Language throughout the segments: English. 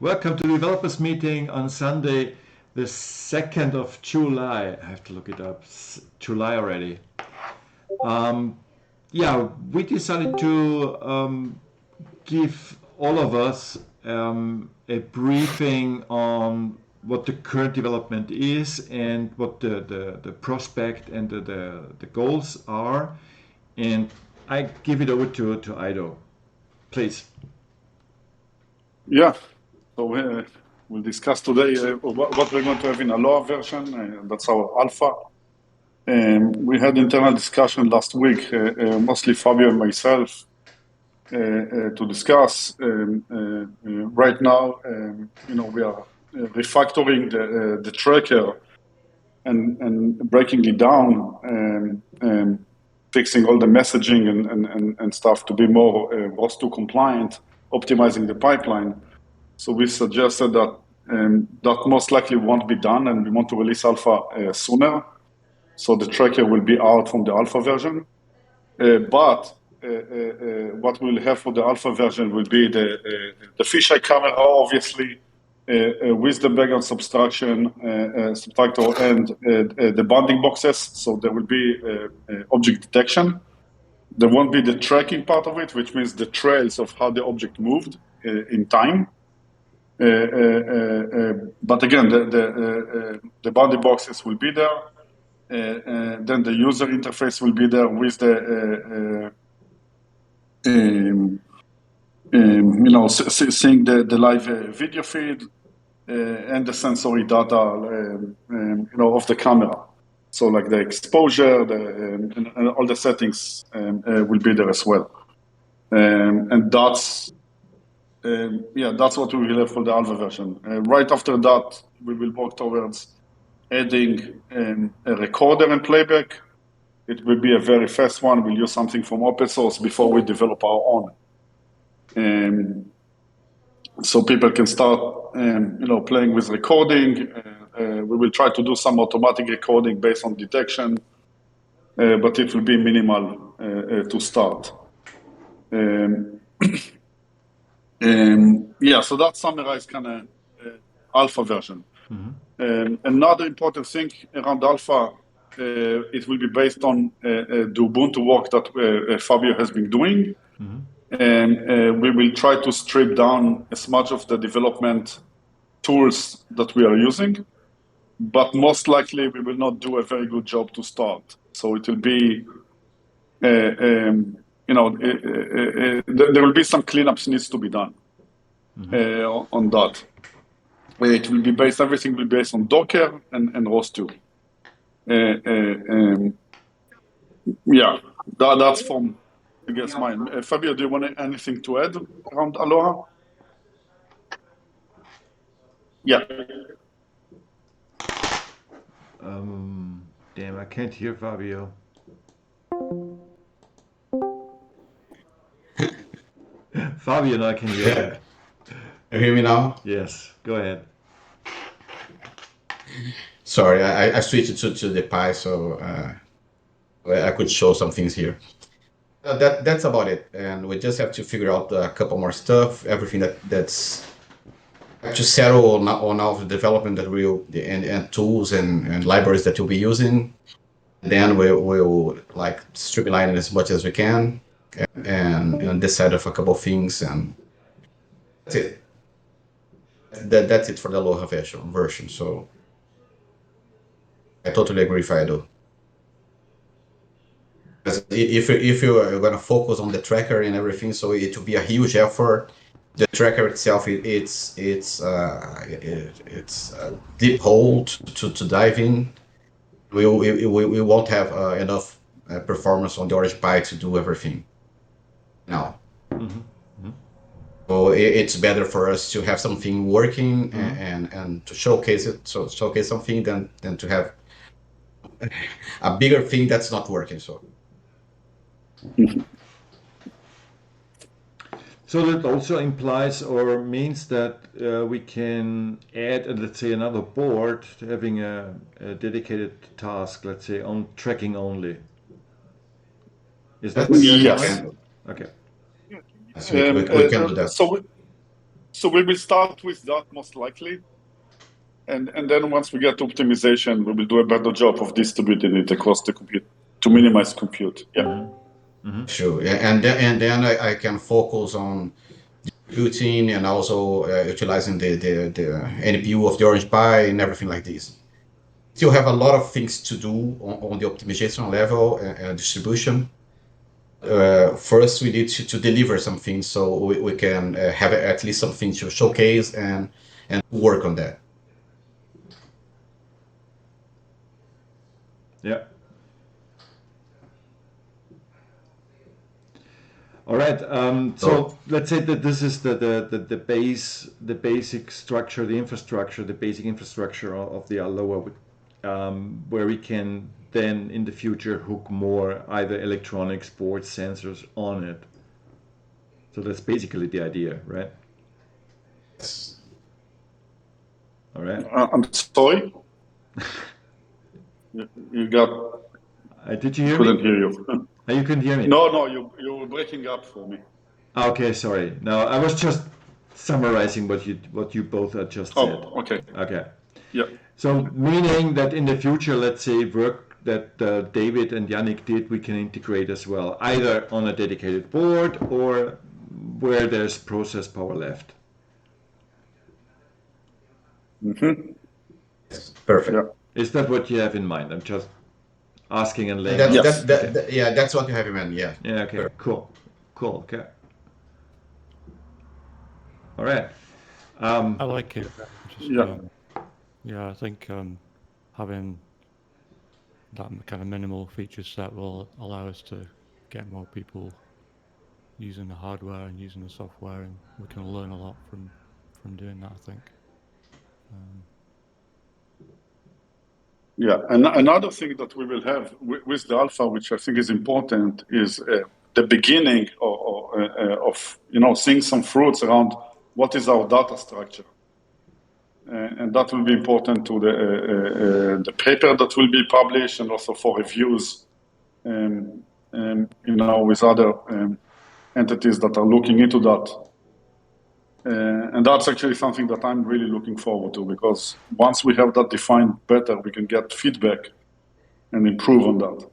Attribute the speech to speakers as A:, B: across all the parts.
A: Welcome to the developers meeting on Sunday, the 2nd of July. I have to look it up. July already. Yeah, we decided to give all of us a briefing on what the current development is and what the prospect and the goals are. And I give it over to Ido. Please.
B: Yeah, so we'll discuss today what we're going to have in a lower version. That's our alpha. We had internal discussion last week, mostly Fabio and myself, to discuss. Right now, we are refactoring the tracker and breaking it down, fixing all the messaging and stuff to be more ROS2 compliant, optimizing the pipeline. So we suggested that that most likely won't be done, and we want to release alpha sooner. So the tracker will be out from the alpha version. But what we'll have for the alpha version will be the fisheye camera, obviously, with the background subtractor and the bounding boxes. So there will be object detection. There won't be the tracking part of it, which means the trails of how the object moved in time. But again, the bounding boxes will be there. Then the user interface will be there with the seeing the live video feed and the sensory data of the camera. So like the exposure, and all the settings will be there as well. And that's what we will have for the alpha version. Right after that, we will work towards adding a recorder and playback. It will be a very fast one. We'll use something from open source before we develop our own. So people can start, playing with recording. We will try to do some automatic recording based on detection, but it will be minimal to start. So that summarized kind of alpha version. Mm-hmm. Another important thing around alpha, it will be based on the Ubuntu work that Fabio has been doing. Mm-hmm. And we will try to strip down as much of the development tools that we are using, but most likely we will not do a very good job to start. So it will be, there will be some cleanups needs to be done. Mm-hmm. On that. It will be based, everything will be based on Docker and ROS2. That's from, I guess, mine. Fabio, do you want anything to add around Aloha? Yeah.
A: Damn, I can't hear Fabio. Fabio, I can hear.
C: Yeah. You hear me now?
A: Yes, go ahead.
C: Sorry, I switched to the Pi, so I could show some things here. That's about it, and we just have to figure out a couple more stuff, everything that's to settle on all the development that and tools and libraries that you'll be using. Then we'll like streamline it as much as we can and decide of a couple things, and that's it. That's it for the Aloha version. So I totally agree, Fido. If you are going to focus on the tracker and everything, so it will be a huge effort. The tracker itself, it's a deep hole to dive in. We won't have enough performance on the Orange Pi to do everything now. Mm-hmm. Mm-hmm. So it's better for us to have something working, mm-hmm. and to showcase it. So showcase something than to have a bigger thing that's not working. So.
A: So that also implies or means that we can add, let's say, another board to having a dedicated task, let's say, on tracking only. Is that what you're
B: yes.
A: Okay.
C: We can do that.
B: So we will start with that most likely. And then once we get optimization, we will do a better job of distributing it across the compute to minimize compute. Yeah.
C: Sure. Yeah, and then I can focus on distributing and also utilizing the NPU of the Orange Pi and everything like this. Still have a lot of things to do on the optimization level and distribution. First, we need to deliver some things so we can have at least some things to showcase and work on that.
A: Yeah. All right. So let's say that this is the basic structure, the infrastructure, the basic infrastructure of the Aloha, where we can then in the future hook more either electronic sports sensors on it. So that's basically the idea, right?
C: Yes.
B: All right. I'm sorry. You got.
A: Did you hear
B: couldn't
A: me?
B: hear you.
A: You couldn't hear me?
B: No, you were breaking up for me.
A: Okay, sorry. No, I was just summarizing what you both had just said.
B: Oh, okay.
A: Okay.
B: Yeah.
A: So meaning that in the future, let's say work that David and Yannick did, we can integrate as well, either on a dedicated board or where there's process power left.
C: Perfect.
B: Yeah.
A: Is that what you have in mind? I'm just asking and laying
C: That's,
A: out.
C: yeah, that's what you have in mind. Yeah.
A: Yeah. Okay. Cool. Okay. All right.
D: I like it. Yeah, I think having that kind of minimal feature set will allow us to get more people using the hardware and using the software, and we can learn a lot from doing that, I think.
B: Yeah, and another thing that we will have with the alpha, which I think is important, is the beginning of seeing some fruits around what is our data structure, and that will be important to the paper that will be published and also for reviews, with other entities that are looking into that. And that's actually something that I'm really looking forward to, because once we have that defined better, we can get feedback and improve on that.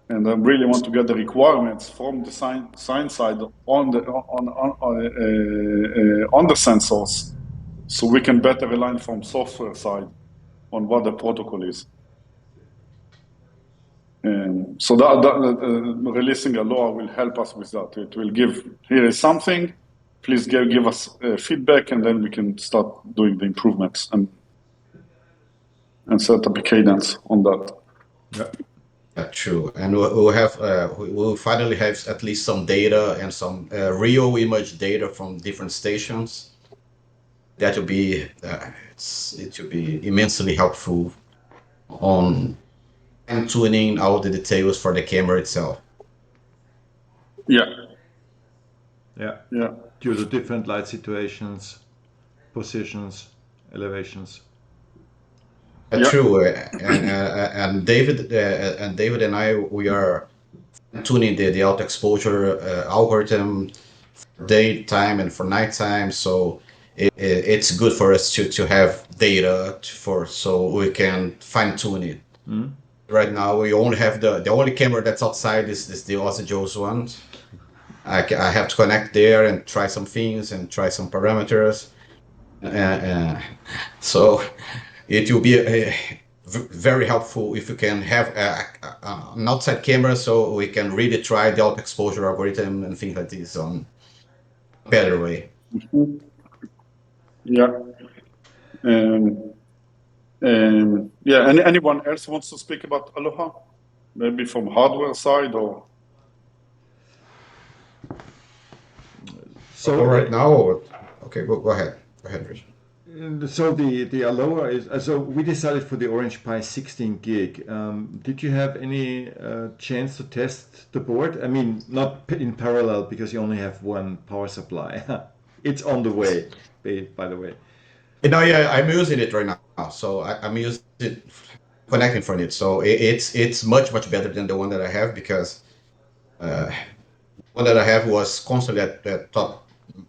B: And I really want to get the requirements from the science side on the sensors, so we can better align from software side on what the protocol is. So that releasing a law will help us with that. It will give, here is something, please give us feedback, and then we can start doing the improvements and set up a cadence on that.
A: Yeah.
C: True, and we'll finally have at least some data and some real image data from different stations. That will be it will be immensely helpful on tuning all the details for the camera itself.
B: Yeah.
A: Due to different light situations, positions, elevations.
C: True, and David and I, we are tuning the auto exposure algorithm for daytime and for nighttime. So it's good for us to have data so we can fine tune it. Right now, we only have the only camera that's outside is the Aussie Joe's one. I have to connect there and try some things and try some parameters. So it will be very helpful if you can have an outside camera, so we can really try the auto exposure algorithm and things like this on a better way.
B: Yeah. And anyone else wants to speak about Aloha? Maybe from hardware side or?
C: So right now, okay, go ahead. Go ahead, Rich.
A: So the Aloha is, so we decided for the Orange Pi 16 gig. Did you have any chance to test the board? I mean, not in parallel because you only have one power supply. It's on the way, by the way.
C: Yeah, I'm using it right now. So I'm using it, connecting from it. So it's much better than the one that I have, because one that I have was constantly at top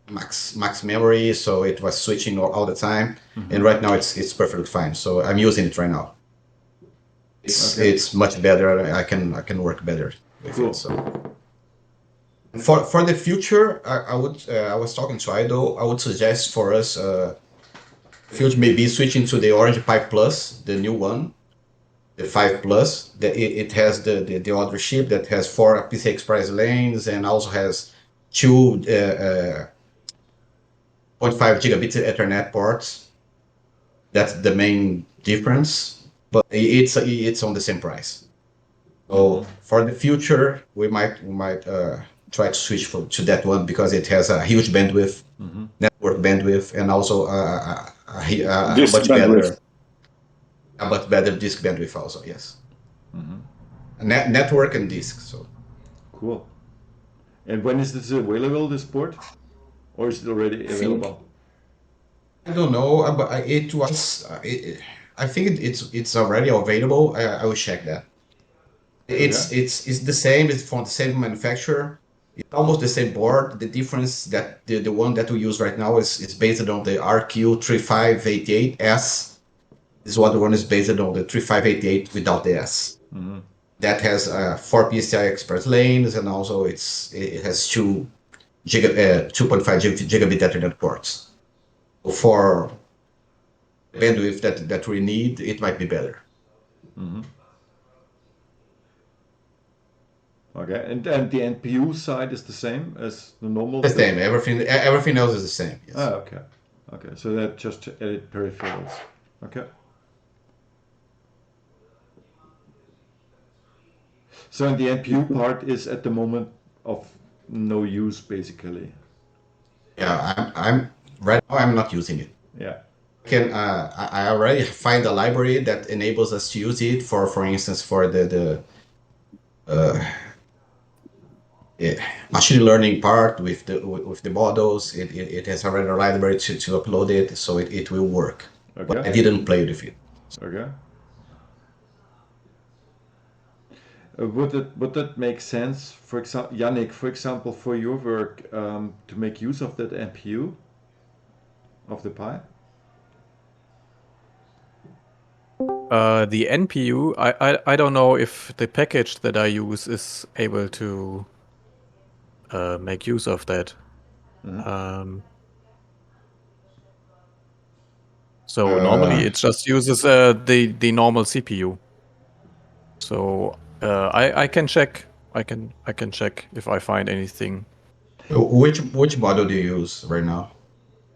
C: max memory, so it was switching all the time. And right now it's perfectly fine. So I'm using it right now. It's much better. I can work better with it. So for the future, I was talking to Ido. I would suggest for us future maybe switching to the Orange Pi Plus, the new one, the 5 Plus. It has the other chip that has 4 PCI Express lanes and also has 2 0.5 gigabit Ethernet ports. That's the main difference, but it's on the same price. So for the future, we might try to switch to that one because it has a huge bandwidth, network bandwidth, and also a much better disk bandwidth also. Yes, network and disk. So
A: cool. And when is this available? This port, or is it already available?
C: I don't know, but it was. I think it's already available. I will check that. It's the same. It's from the same manufacturer. It's almost the same board. The difference that the one that we use right now is based on the RQ3588S. This other one is based on the 3588 without the S. That has 4 PCI Express lanes, and also it has 2.5 gigabit Ethernet ports. For bandwidth that we need, it might be better.
A: Okay, and the NPU side is the same as the normal?
C: The same. Everything else is the same. Yes.
A: Okay. Okay, so that just edit peripherals. Okay. So the NPU part is at the moment of no use, basically.
C: Yeah, I'm right now. I'm not using it.
A: Yeah.
C: I already find a library that enables us to use it for instance, for the machine learning part with the models. It has already a library to upload it, so it will work.
A: Okay.
C: But I didn't play with it.
A: Okay. Would that make sense, for example, Yannick, for example, for your work, to make use of that NPU of the Pi?
E: The NPU, I don't know if the package that I use is able to make use of that. So normally it just uses the normal CPU. So I can check. I can check if I find anything.
C: Which model do you use right now?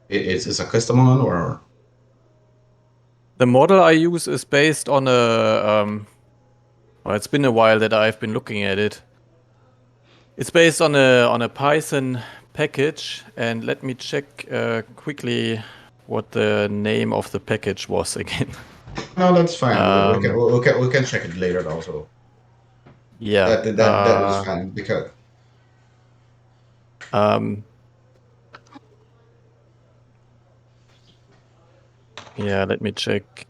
C: Is a custom one or?
E: The model I use is based on a. Well, it's been a while that I've been looking at it. It's based on a Python package, and let me check quickly what the name of the package was again.
C: No, that's fine. We can check it later also.
E: Yeah,
C: that is fine because.
E: Yeah, let me check.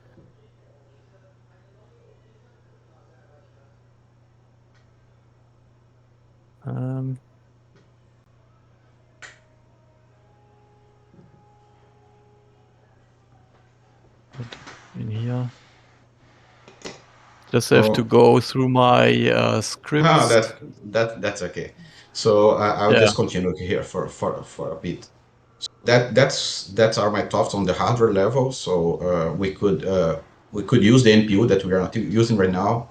E: In here. Just have to go through my scripts.
C: That's okay. So I'll just continue here for a bit. So that's are my thoughts on the hardware level. So we could use the NPU that we are not using right now.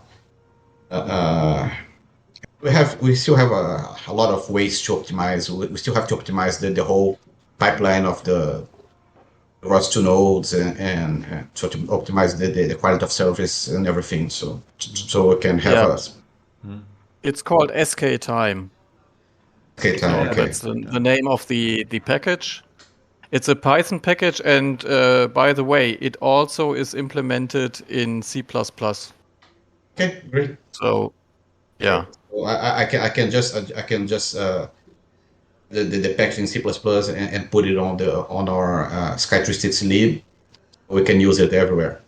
C: We still have a lot of ways to optimize. We still have to optimize the whole pipeline of the ROS to nodes and to optimize the quality of service and everything. So we can have us.
E: It's called SK time.
C: SK time. Okay.
E: That's the name of the package. It's a Python package, and by the way, it also is implemented in C++.
C: Okay, great.
E: So, yeah.
C: So I can just the package in C++ and put it on our Sky360 lib. We can use it everywhere.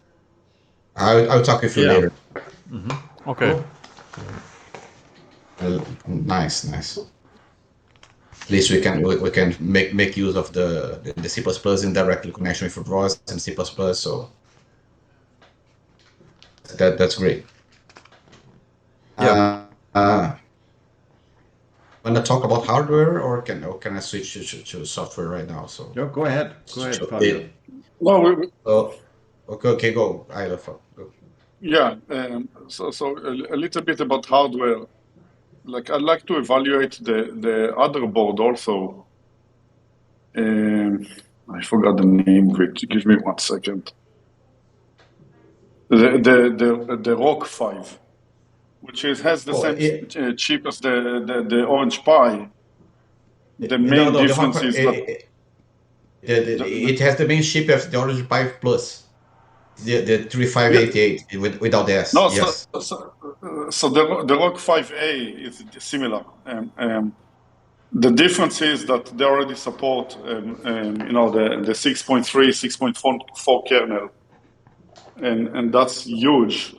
C: I'll talk with you later.
E: Okay.
C: Cool. Nice. at least we can make use of the C++ in direct connection with ROS and C++. So that's great.
A: Yeah.
C: Want to talk about hardware, or can I switch to software right now? So
A: No, go ahead, Fabio.
B: No,
C: okay, go. Go.
B: yeah. So a little bit about hardware. Like I'd like to evaluate the other board also. I forgot the name of it. Give me 1 second. The Rock 5, which has the same chip as the Orange Pi. The main difference is that
C: it has the main chip of the Orange Pi Plus, the 3588 without the S.
B: No,
C: Yes.
B: so the Rock 5A is similar. The difference is that they already support, the 6.3, 6.4 kernel, and that's huge.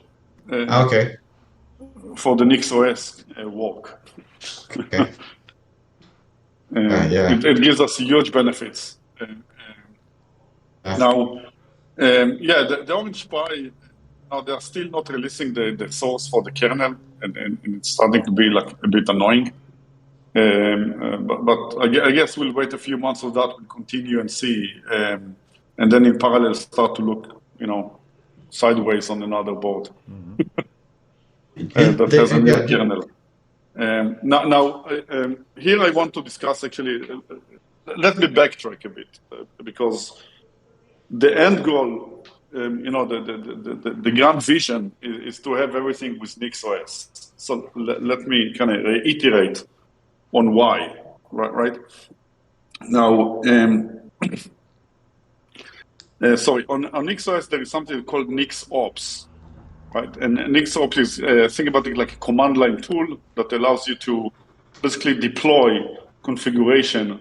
C: Okay.
B: For the NixOS work.
C: Okay.
B: It gives us huge benefits. Now, the Orange Pi, now they're still not releasing the source for the kernel, and it's starting to be like a bit annoying. But I guess we'll wait a few months of that, we'll continue and see, and then in parallel start to look, sideways on another board that has a new kernel. Now, here I want to discuss actually, let me backtrack a bit, because the end goal, the grand vision is to have everything with NixOS. So let me kind of reiterate on why, right? Now, sorry, on NixOS there is something called NixOps. Right, and NixOps is think about it like a command line tool that allows you to basically deploy configuration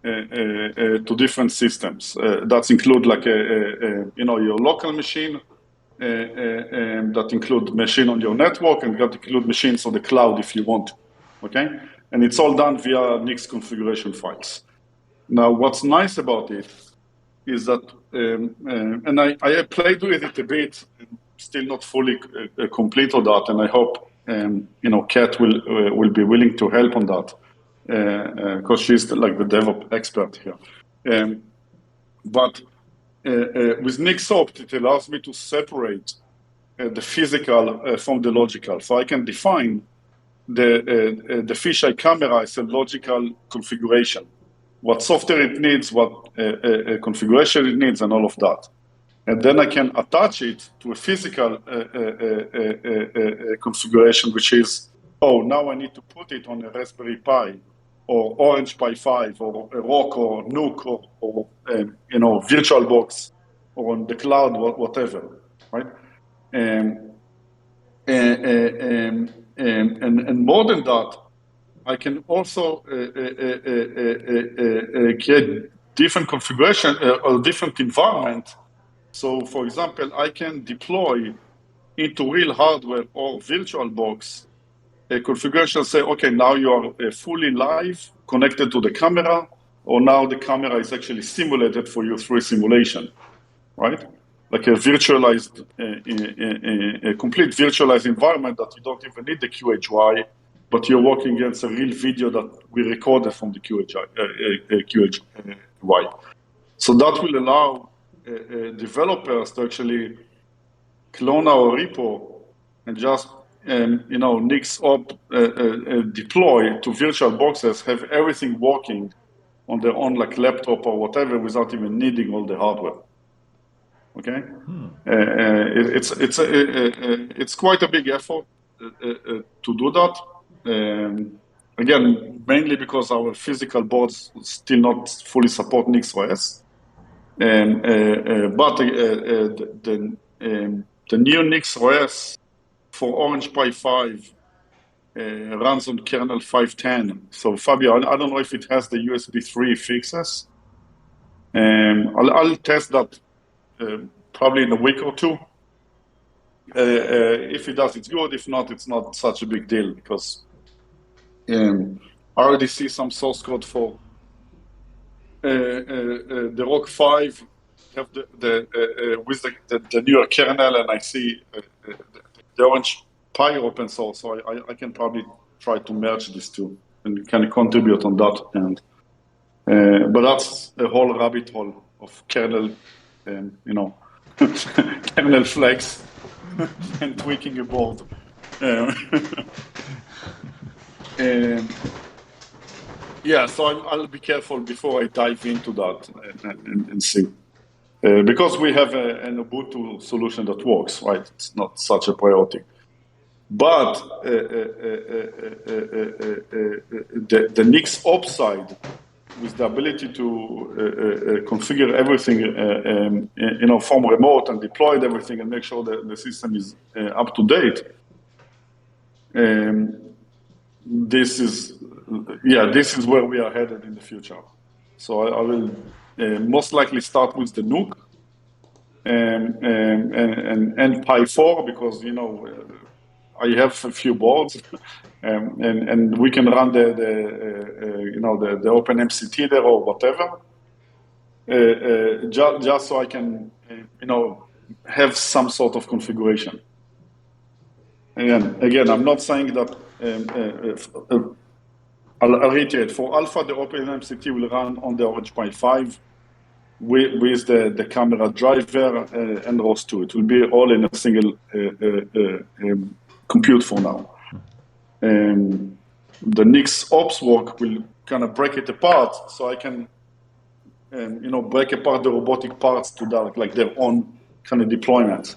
B: to different systems. That include like your local machine, that include machine on your network, and that include machines on the cloud if you want. Okay, and it's all done via Nix configuration files. Now, what's nice about it is that, and I played with it a bit. Still not fully complete on that, and I hope Kat will be willing to help on that because she's like the DevOps expert here. But with NixOpt, it allows me to separate the physical from the logical, so I can define the fisheye camera as a logical configuration, what software it needs, what configuration it needs, and all of that. And then I can attach it to a physical configuration, which is, now I need to put it on a Raspberry Pi or Orange Pi5 or a Rock or Nuke or VirtualBox or on the cloud, whatever, right? And more than that, I can also create different configuration or different environment. So, for example, I can deploy into real hardware or VirtualBox a configuration, say, okay, now you are fully live, connected to the camera, or now the camera is actually simulated for you through a simulation, right? Like a virtualized, a complete virtualized environment that you don't even need the QHY, but you're working against a real video that we recorded from the QHY. So that will allow developers to actually clone our repo and just NixOpt deploy to virtual boxes, have everything working on their own like laptop or whatever without even needing all the hardware. Okay, it's quite a big effort to do that. Again, mainly because our physical boards still not fully support NixOS. But the new NixOS for Orange Pi5 runs on kernel 5.10. So Fabio, I don't know if it has the USB 3 fixes. I'll test that probably in a week or two. If it does, it's good. If not, it's not such a big deal because I already see some source code for the ROC 5 have with the newer kernel, and I see the Orange Pi open source, so I can probably try to merge these two and can contribute on that. And but that's a whole rabbit hole of kernel, kernel flex and tweaking a board. Yeah, so I'll be careful before I dive into that and see. Because we have an Ubuntu solution that works, right? It's not such a priority. But the NixOS side, with the ability to configure everything, from remote and deploy everything and make sure that the system is up to date. This is where we are headed in the future. So I will most likely start with the NUC and Pi4 because I have a few boards, and we can run the OpenMCT there or whatever, just so I can have some sort of configuration. Again, I'm not saying that. I'll reiterate. For Alpha, the OpenMCT will run on the Orange Pi5 with the camera driver and ROS2. It will be all in a single compute for now. The NixOS work will kind of break it apart, so I can, break apart the robotic parts to like their own kind of deployment.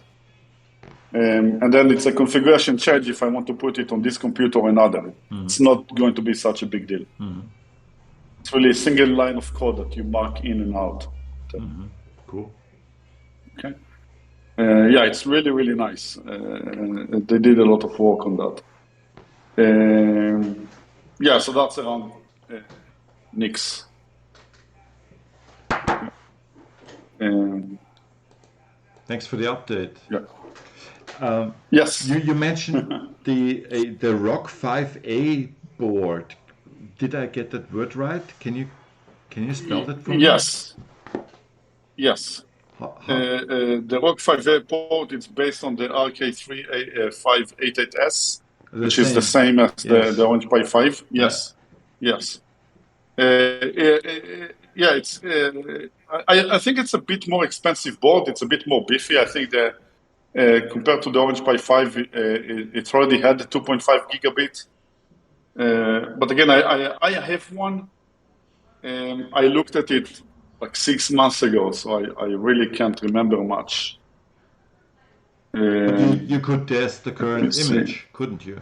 B: And then it's a configuration change if I want to put it on this computer or another. Mm-hmm. It's not going to be such a big deal. Mm-hmm. It's really a single line of code that you mark in and out.
A: Mm-hmm. Cool.
B: Okay. It's really, really nice. They did a lot of work on that. So that's around Nix.
A: Thanks for the update.
B: Yeah.
A: Yes. You mentioned the ROC 5A board. Did I get that word right? Can you spell that for me?
B: Yes. The ROC 5A board is based on the RK35888S, which is the same as the Orange Pi5. Yes. It's. I think it's a bit more expensive board. It's a bit more beefy. I think that. Compared to the Orange Pi5, it already had 2.5 gigabit. But again, I have one. I looked at it like 6 months ago, so I really can't remember much.
A: But you could test the current image, couldn't you?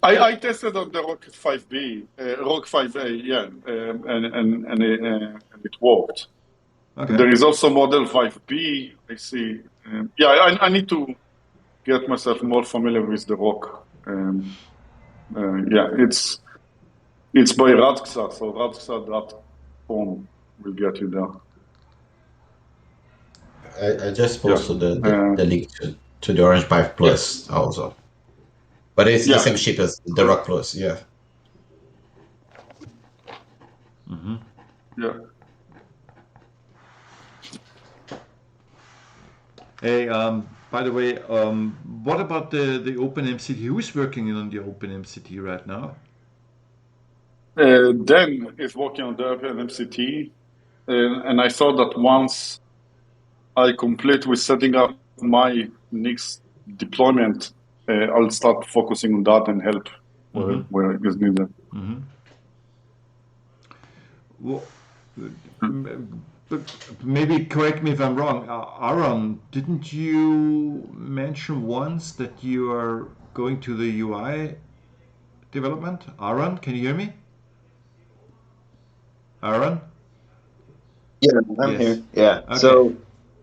B: I tested on the ROC 5A, and it worked. Okay. There is also model 5B, I see. I need to get myself more familiar with the ROC. It's by Radxa, so Radxa.com will get you there.
C: I just posted the link to the Orange Pi Plus also. But it's the same chip as the ROC Plus, yeah.
B: Mm-hmm. Yeah.
A: Hey, by the way, what about the OpenMCT? Who is working on the OpenMCT right now?
B: Dan is working on the OpenMCT, and I thought that once I complete with setting up my Nix deployment, I'll start focusing on that and help where it is needed.
A: Mm-hmm. Well, maybe correct me if I'm wrong. Aaron, didn't you mention once that you are going to the UI development? Aaron, can you hear me? Aaron?
F: Yeah, I'm here. Yeah. Okay. So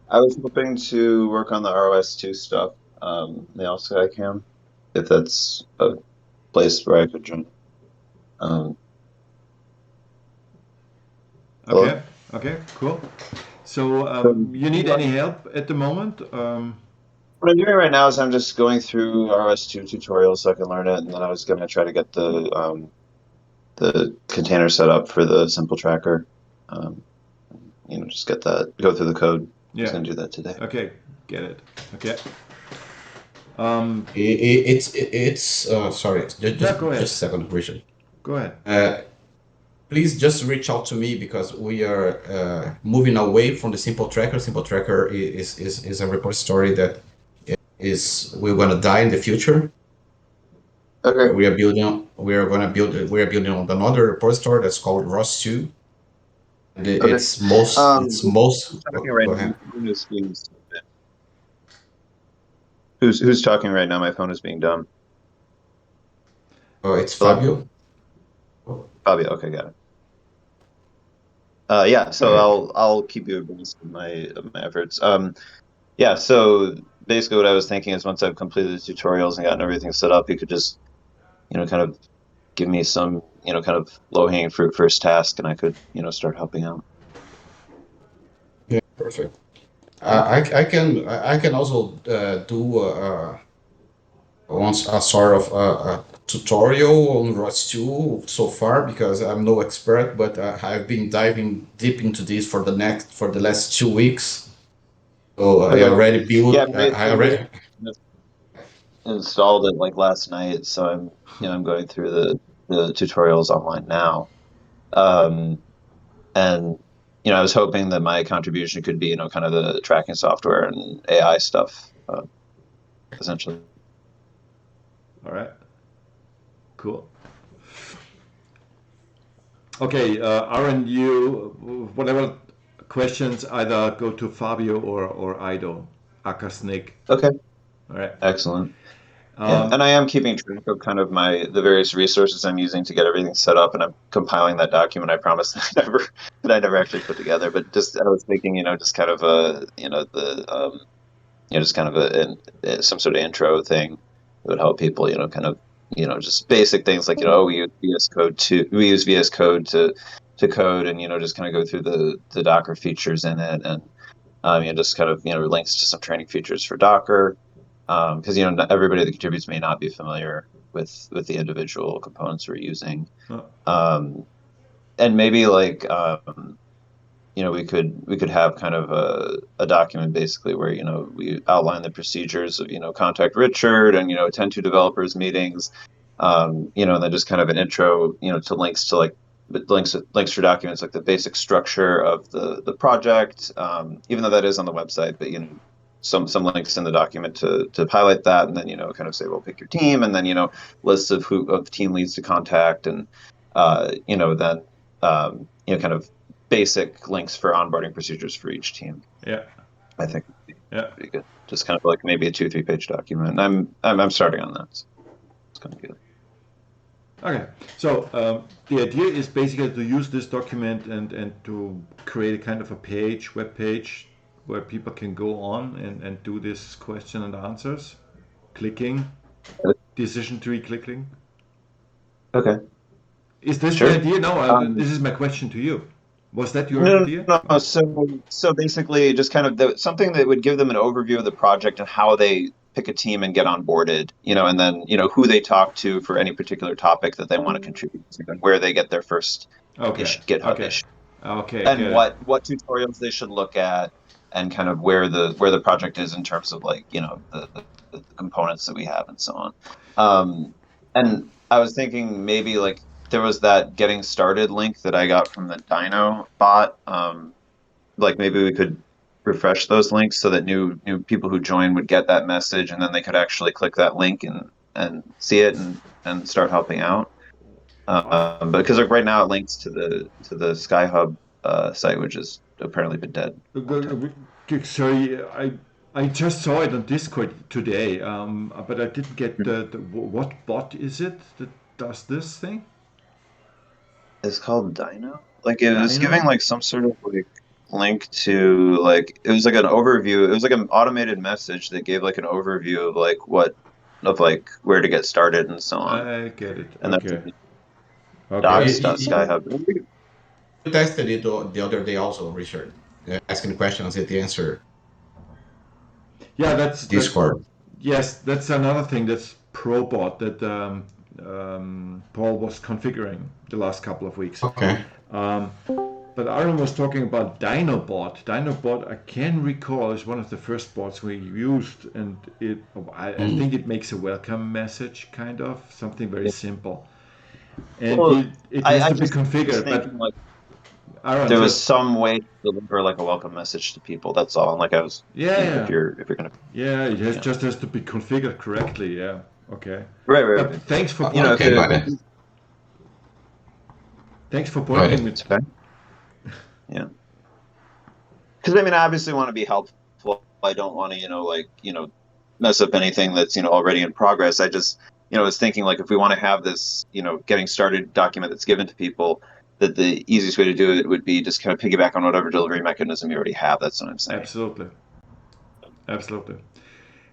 F: I was hoping to work on the ROS2 stuff, the LCI cam, if that's a place where I could join.
A: Okay, cool. So you need any help at the moment?
F: What I'm doing right now is I'm just going through ROS2 tutorials so I can learn it, and then I was going to try to get the container set up for the simple tracker. Just get that, go through the code.
A: Yeah.
F: I was going to do that today.
A: Okay, get it. Okay.
C: It's sorry,
A: go ahead.
C: just a second, Richard.
A: Go ahead.
C: Please just reach out to me because we are moving away from the simple tracker. Simple tracker is a repository that we're gonna die in the future.
F: Okay.
C: We are building on another repository that's called ROS2. And it's most.
F: Talking right
C: go
F: now,
C: ahead.
F: Who's talking right now? My phone is being dumb.
C: Oh, it's
F: Hello?
C: Fabio.
F: Fabio. Okay, got it. Yeah, so
C: Okay.
F: I'll keep you abreast of my efforts. Yeah, so basically what I was thinking is once I've completed the tutorials and gotten everything set up, you could just, kind of give me some, kind of low-hanging fruit first task, and I could, start helping out.
C: Yeah, perfect. I can also do a sort of a tutorial on ROS2 so far because I'm no expert, but I've been diving deep into this for the last 2 weeks. So I
F: Okay.
C: already built.
F: Yeah,
C: I already.
F: installed it like last night, so I'm going through the tutorials online now. And I was hoping that my contribution could be, kind of the tracking software and AI stuff, essentially.
A: All right. Cool. Okay, Aaron, whatever questions, either go to Fabio or Ido, aka Snake.
F: Okay.
A: All right.
F: Excellent. Yeah, and I am keeping track of kind of the various resources I'm using to get everything set up, and I'm compiling that document I promised that I never actually put together. But just I was thinking, just kind of just kind of some sort of intro thing that would help people, kind of, just basic things like, we use VS Code to code, and just kind of go through the Docker features in it, and just kind of links to some training features for Docker. Because not everybody that contributes may not be familiar with the individual components we're using, and maybe like we could have kind of a document basically where we outline the procedures of contact Richard and attend to developers meetings, and then just kind of an intro to links to like links for documents, like the basic structure of the project, even though that is on the website, but some links in the document to highlight that, and then kind of say, well, pick your team, and then lists of team leads to contact, and then kind of basic links for onboarding procedures for each team.
A: Yeah,
F: I think
A: yeah,
F: pretty good. Just kind of like maybe a 2-3 page document. I'm starting on that. So it's kind of good.
A: Okay, so the idea is basically to use this document and to create a kind of a web page where people can go on and do this question and answers, clicking, decision tree clicking.
F: Okay.
A: Is this
F: Sure.
A: the idea? No, this is my question to you. Was that your idea?
F: No. So basically, just kind of something that would give them an overview of the project and how they pick a team and get onboarded, and then who they talk to for any particular topic that they want to contribute to, and where they get their first GitHub issue.
A: Okay.
F: And what tutorials they should look at, and kind of where the project is in terms of like the components that we have and so on. And I was thinking maybe like there was that getting started link that I got from the Dino bot. Like maybe we could refresh those links so that new people who join would get that message, and then they could actually click that link and see it and start helping out. Because like right now it links to the SkyHub site, which has apparently been dead.
A: Sorry, I just saw it on Discord today, but I didn't get what bot is it that does this thing?
F: It's called Dino. Like it was giving like some sort of like link to like it was like an overview. It was like an automated message that gave like an overview of like where to get started and so on.
A: I get it.
F: And
A: okay.
F: Docs.skyhub.
C: You tested it the other day also, Richard. Asking questions, it the answer.
A: Yeah, that's
C: Discord.
A: yes, that's another thing. That's ProBot that Paul was configuring the last couple of weeks.
C: Okay.
A: But Aaron was talking about DynoBot. DynoBot, I can recall, is one of the first bots we used, and I think it makes a welcome message, kind of something very simple. And
F: Well,
A: it has
F: I
A: to be
F: just was
A: configured. But
F: thinking like
A: Aaron,
F: there was some way to deliver like a welcome message to people. That's all. And like I was,
A: yeah,
F: you know, if you're gonna,
A: it just has to be configured correctly. Yeah, okay.
F: right.
A: But thanks for
F: You know,
A: pointing.
C: got it.
A: Thanks for
C: Got
A: pointing
C: it.
A: me.
F: okay. Yeah. Because I mean, I obviously want to be helpful. I don't want to, mess up anything that's, already in progress. I just, was thinking like if we want to have this, getting started document that's given to people, that the easiest way to do it would be just kind of piggyback on whatever delivery mechanism you already have. That's what I'm saying.
A: Absolutely.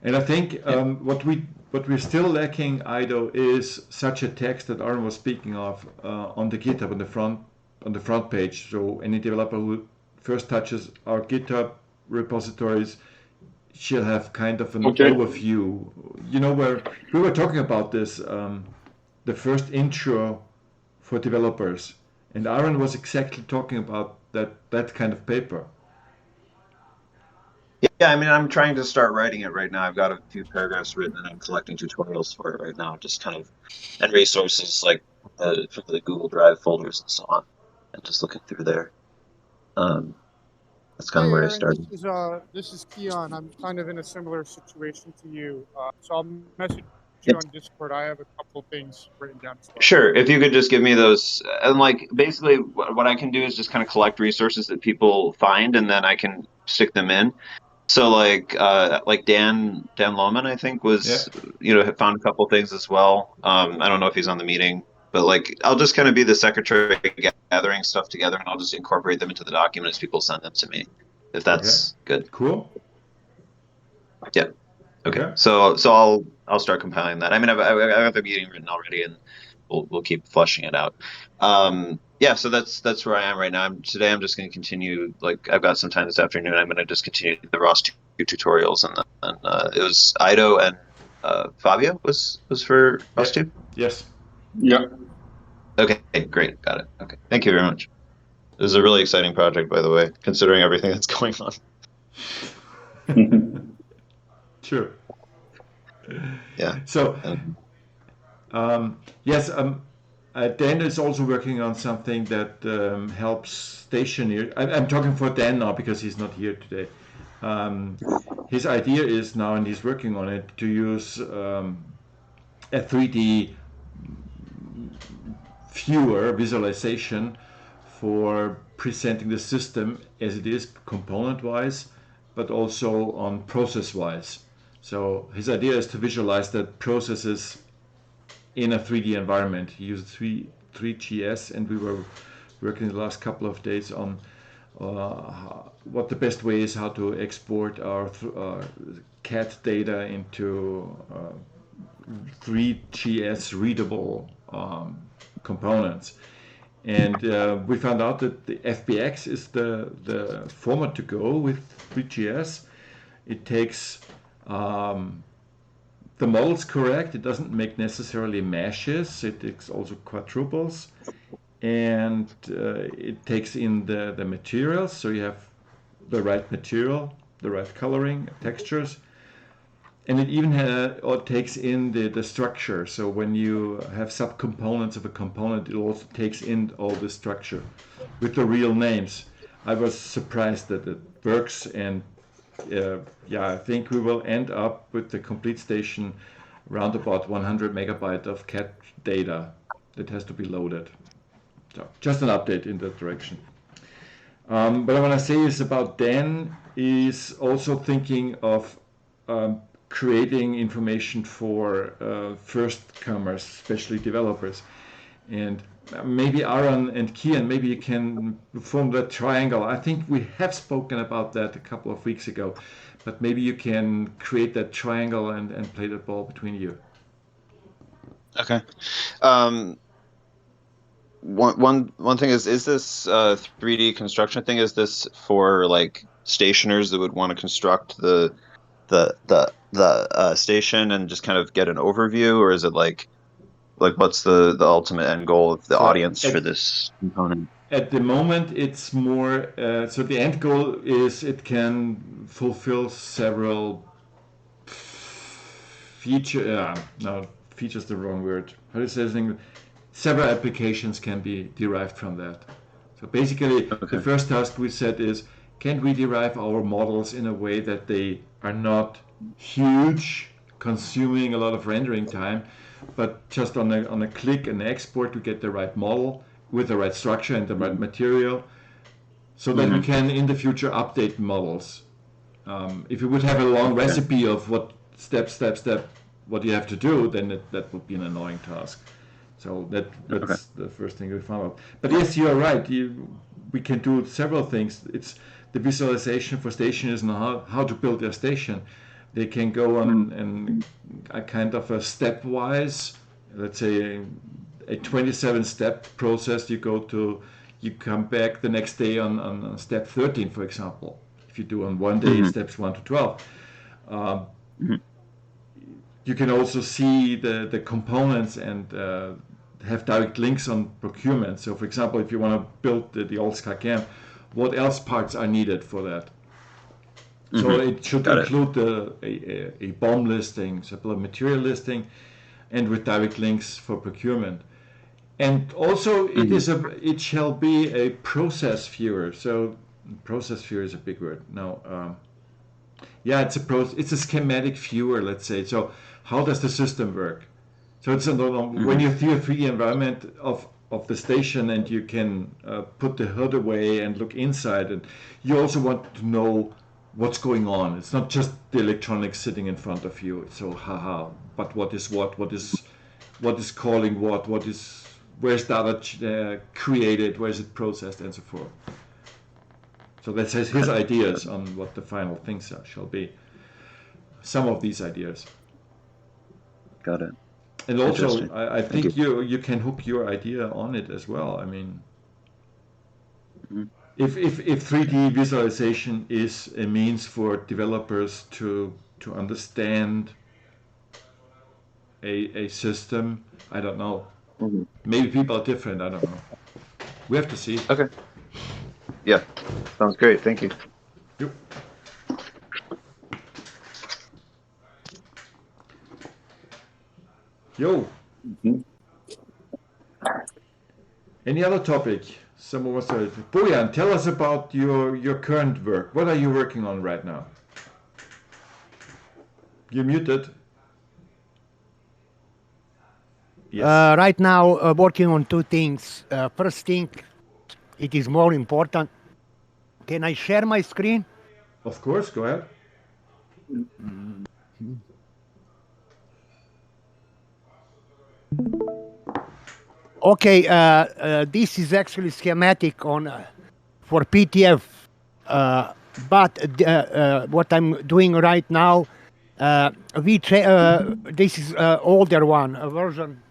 A: And I think what we're still lacking, Ido, is such a text that Aaron was speaking of on the GitHub on the front page. So any developer who first touches our GitHub repositories, she'll have kind of an overview. Where we were talking about this, the first intro for developers, and Aaron was exactly talking about that kind of paper.
F: Yeah, I mean, I'm trying to start writing it right now. I've got a few paragraphs written, and I'm collecting tutorials for it right now, just kind of, and resources like from the Google Drive folders and so on, and just looking through there. That's kind of where I started.
G: This is Keon. I'm kind of in a similar situation to you. So I'll message you on Discord. I have a couple things written down as well.
F: Sure. If you could just give me those, and like basically what I can do is just kind of collect resources that people find, and then I can stick them in. So like Dan Lohman, I think was, had found a couple things as well. I don't know if he's on the meeting, but like I'll just kind of be the secretary gathering stuff together, and I'll just incorporate them into the document as people send them to me, if that's good.
A: Cool.
F: Yeah. Okay. So I'll start compiling that. I mean, I've got the meeting written already, and we'll keep fleshing it out. Yeah, so that's where I am right now. Today I'm just going to continue. Like I've got some time this afternoon. I'm going to just continue the ROS 2 tutorials, and it was Ido and Fabio was for ROS 2.
A: Yes.
B: Yeah.
F: Okay, great, got it. Okay, thank you very much. This is a really exciting project, by the way, considering everything that's going on.
A: Sure.
F: Yeah.
A: So, yes, Dan is also working on something that helps stationary. I'm talking for Dan now because he's not here today. His idea is now, and he's working on it, to use a 3D viewer visualization for presenting the system as it is component-wise, but also on process-wise. So his idea is to visualize that processes in a 3D environment. He used 3GS, and we were working the last couple of days on what the best way is, how to export our CAD data into 3GS readable components. And we found out that the FBX is the format to go with 3GS. It takes the model's correct. It doesn't make necessarily meshes. It takes also quadruples, and it takes in the materials. So you have the right material, the right coloring, textures, and it even takes in the structure. So when you have subcomponents of a component, it also takes in all the structure with the real names. I was surprised that it works, and I think we will end up with the complete station around about 100 megabyte of CAD data that has to be loaded. So just an update in that direction. What I want to say is about Dan is also thinking of creating information for first-comers, especially developers. And maybe Aaron and Kian, maybe you can form that triangle. I think we have spoken about that a couple of weeks ago, but maybe you can create that triangle and play the ball between you.
F: Okay. One thing is this 3D construction thing, is this for like stationers that would want to construct the the station and just kind of get an overview, or is it like what's the ultimate end goal of the audience for this component?
A: At the moment, it's more. So the end goal is it can fulfill several features the wrong word. How do you say this thing? Several applications can be derived from that. So basically, the first task we set is, can we derive our models in a way that they are not huge, consuming a lot of rendering time, but just on a click and export to get the right model with the right structure and the right material, so that we can in the future update models. If you would have a long recipe of what step, what you have to do, then that would be an annoying task. So that's the first thing we found out. But yes, you are right. We can do several things. It's the visualization for stations and how to build their station. They can go on and a kind of a stepwise, let's say a 27-step process. You come back the next day on step 13, for example. If you do on one day steps 1 to 12. You can also see the components and have direct links on procurement. So for example, if you want to build the old SkyCam, what else parts are needed for that? So it should include a BOM listing, so a material listing, and with direct links for procurement. And also it shall be a process viewer. So process viewer is a big word. Now, it's a schematic viewer, let's say. So how does the system work? So it's when you see a 3D environment of the station, and you can put the hood away and look inside, and you also want to know what's going on. It's not just the electronics sitting in front of you. So but what is what is calling where's data created, where is it processed, and so forth. So that's his ideas on what the final things shall be. Some of these ideas.
F: Got it.
A: And also, I think you can hook your idea on it as well. I mean, if 3D visualization is a means for developers to understand a system, I don't know. Maybe people are different. I don't know. We have to see.
F: Okay. Yeah, sounds great. Thank you.
A: Yep. Yo. Any other topic? Someone wants to. Bojan, tell us about your current work. What are you working on right now? You're muted. Yes.
H: Right now, working on two things. First thing, it is more important. Can I share my screen?
A: Of course, go ahead.
H: Okay, this is actually schematic for PTF, but what I'm doing right now, this is older one, version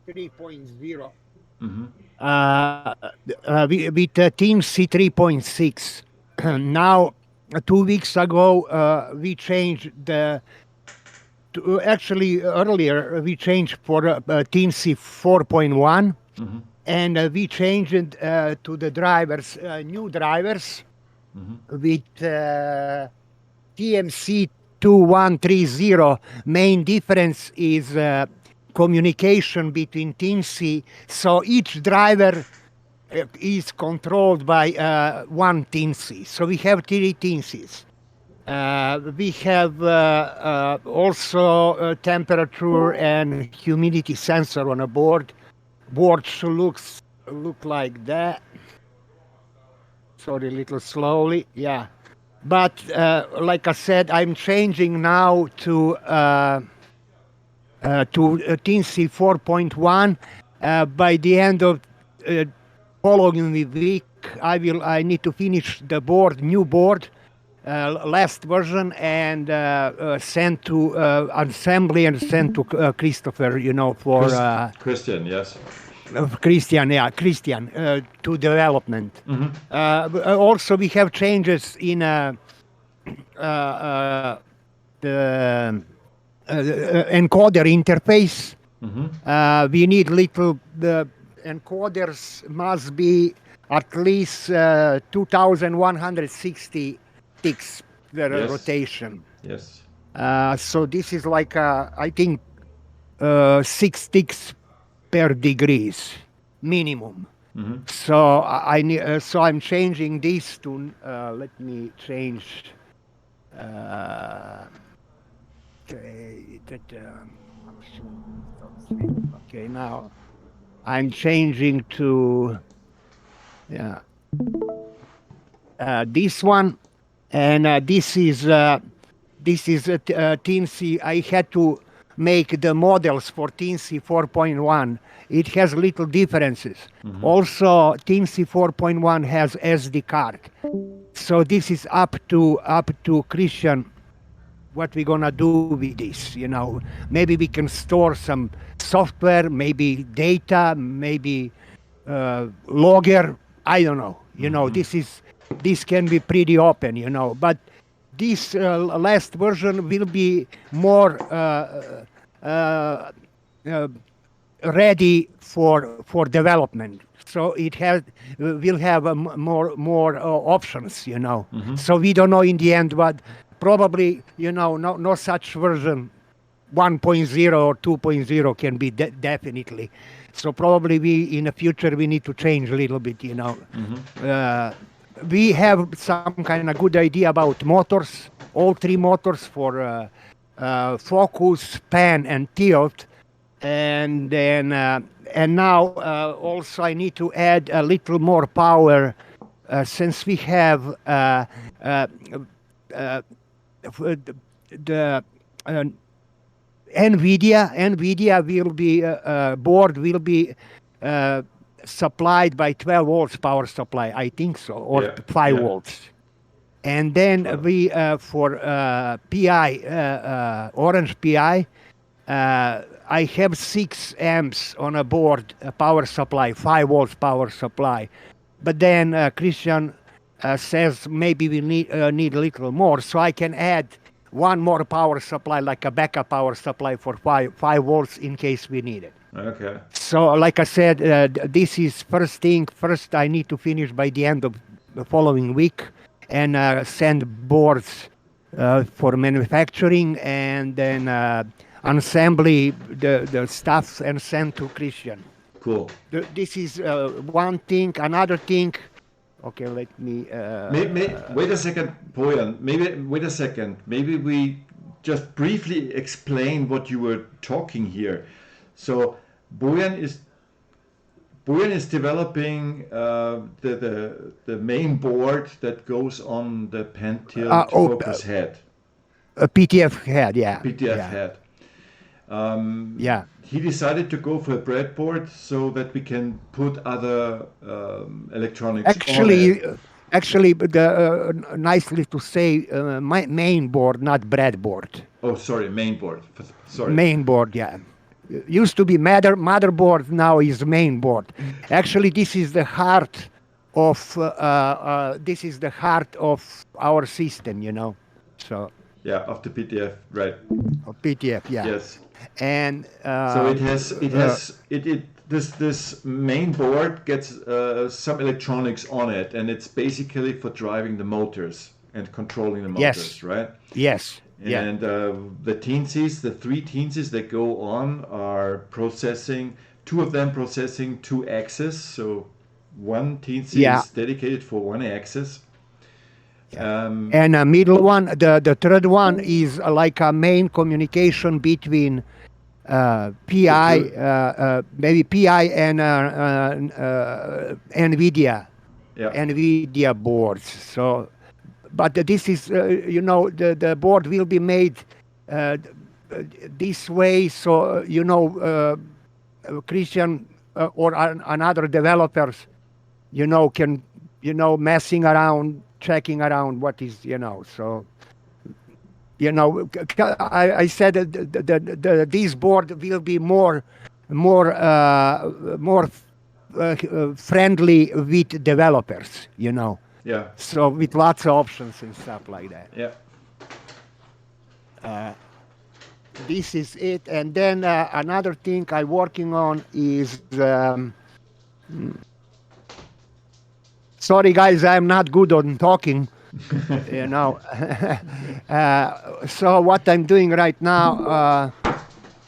H: 3.0. With Teamsy 3.6. Now, 2 weeks ago, we changed earlier we changed for Teamsy 4.1, and we changed to the drivers, new drivers with TMC 2130. Main difference is communication between Teamsy. So each driver is controlled by one Teamsy. So we have 3 Teamsys. We have also a temperature and humidity sensor on a board. Board should look like that. Sorry, a little slowly. Yeah. But like I said, I'm changing now to Teamsy 4.1. By the end of following week, I need to finish the new board, last version, and send to assembly and send to Christopher, for
A: Christian, yes.
H: Christian, to development. Also, we have changes in the encoder interface. We need the encoders must be at least 2160 ticks rotation.
A: Yes.
H: So this is like I think 6 ticks per degrees minimum. So I need. So I'm changing this to. Let me change. Okay, now I'm changing to this one, and this is Teensy. I had to make the models for Teensy 4.1. It has little differences. Also, Teensy 4.1 has SD card, so this is up to Christian. What we're gonna do with this? Maybe we can store some software, maybe data, maybe logger. I don't know. This can be pretty open. But this last version will be more ready for development. So it will have more options. So we don't know in the end, but probably no such version 1.0 or 2.0 can be definitely. So probably in the future we need to change a little bit. We have some kind of good idea about motors, all 3 motors for focus, pan, and tilt. And then and now also I need to add a little more power since we have the NVIDIA will be board will be supplied by 12 volts power supply, I think so, or 5 volts. And then we for PI Orange Pi. I have 6 amps on a board, a power supply, 5 volts power supply. But then Christian says maybe we need a little more, so I can add one more power supply, like a backup power supply for 5 volts in case we need it.
A: Okay.
H: So like I said, this is first I need to finish by the end of the following week and send boards for manufacturing, and then assembly the stuff and send to Christian.
A: Cool.
H: This is one thing. Another thing. Okay, let me.
A: Wait a second, Bojan. Wait a second. Maybe we just briefly explain what you were talking here. So Bojan is developing the main board that goes on the pan tilt focus head.
H: A PTF head, yeah.
A: PTF head. He decided to go for a breadboard so that we can put other electronics on it.
H: Actually, nicely to say, my main board, not breadboard.
A: Oh, sorry, main board. Sorry.
H: Main board, yeah. Used to be motherboard, now is main board. Actually, this is the heart of our system, So.
A: Yeah, of the PTF, right?
H: Of PTF, yeah.
A: Yes.
H: And
A: so this main board gets some electronics on it, and it's basically for driving the motors and controlling the motors, right?
H: Yes.
A: And the Teensies, the 3 Teensies that go on are processing, 2 of them processing 2 axes. So one Teensy is dedicated for 1 axis.
H: And a middle one, the third one is like a main communication between PI, maybe PI and NVIDIA, NVIDIA boards. So, but this is, the board will be made this way. So, Christian or another developers, can, messing around, checking around what is, so, I said that this board will be more friendly with developers,
A: Yeah.
H: So with lots of options and stuff like that.
A: Yeah.
H: This is it. And then another thing I'm working on is, sorry guys, I'm not good on talking, you know. So what I'm doing right now,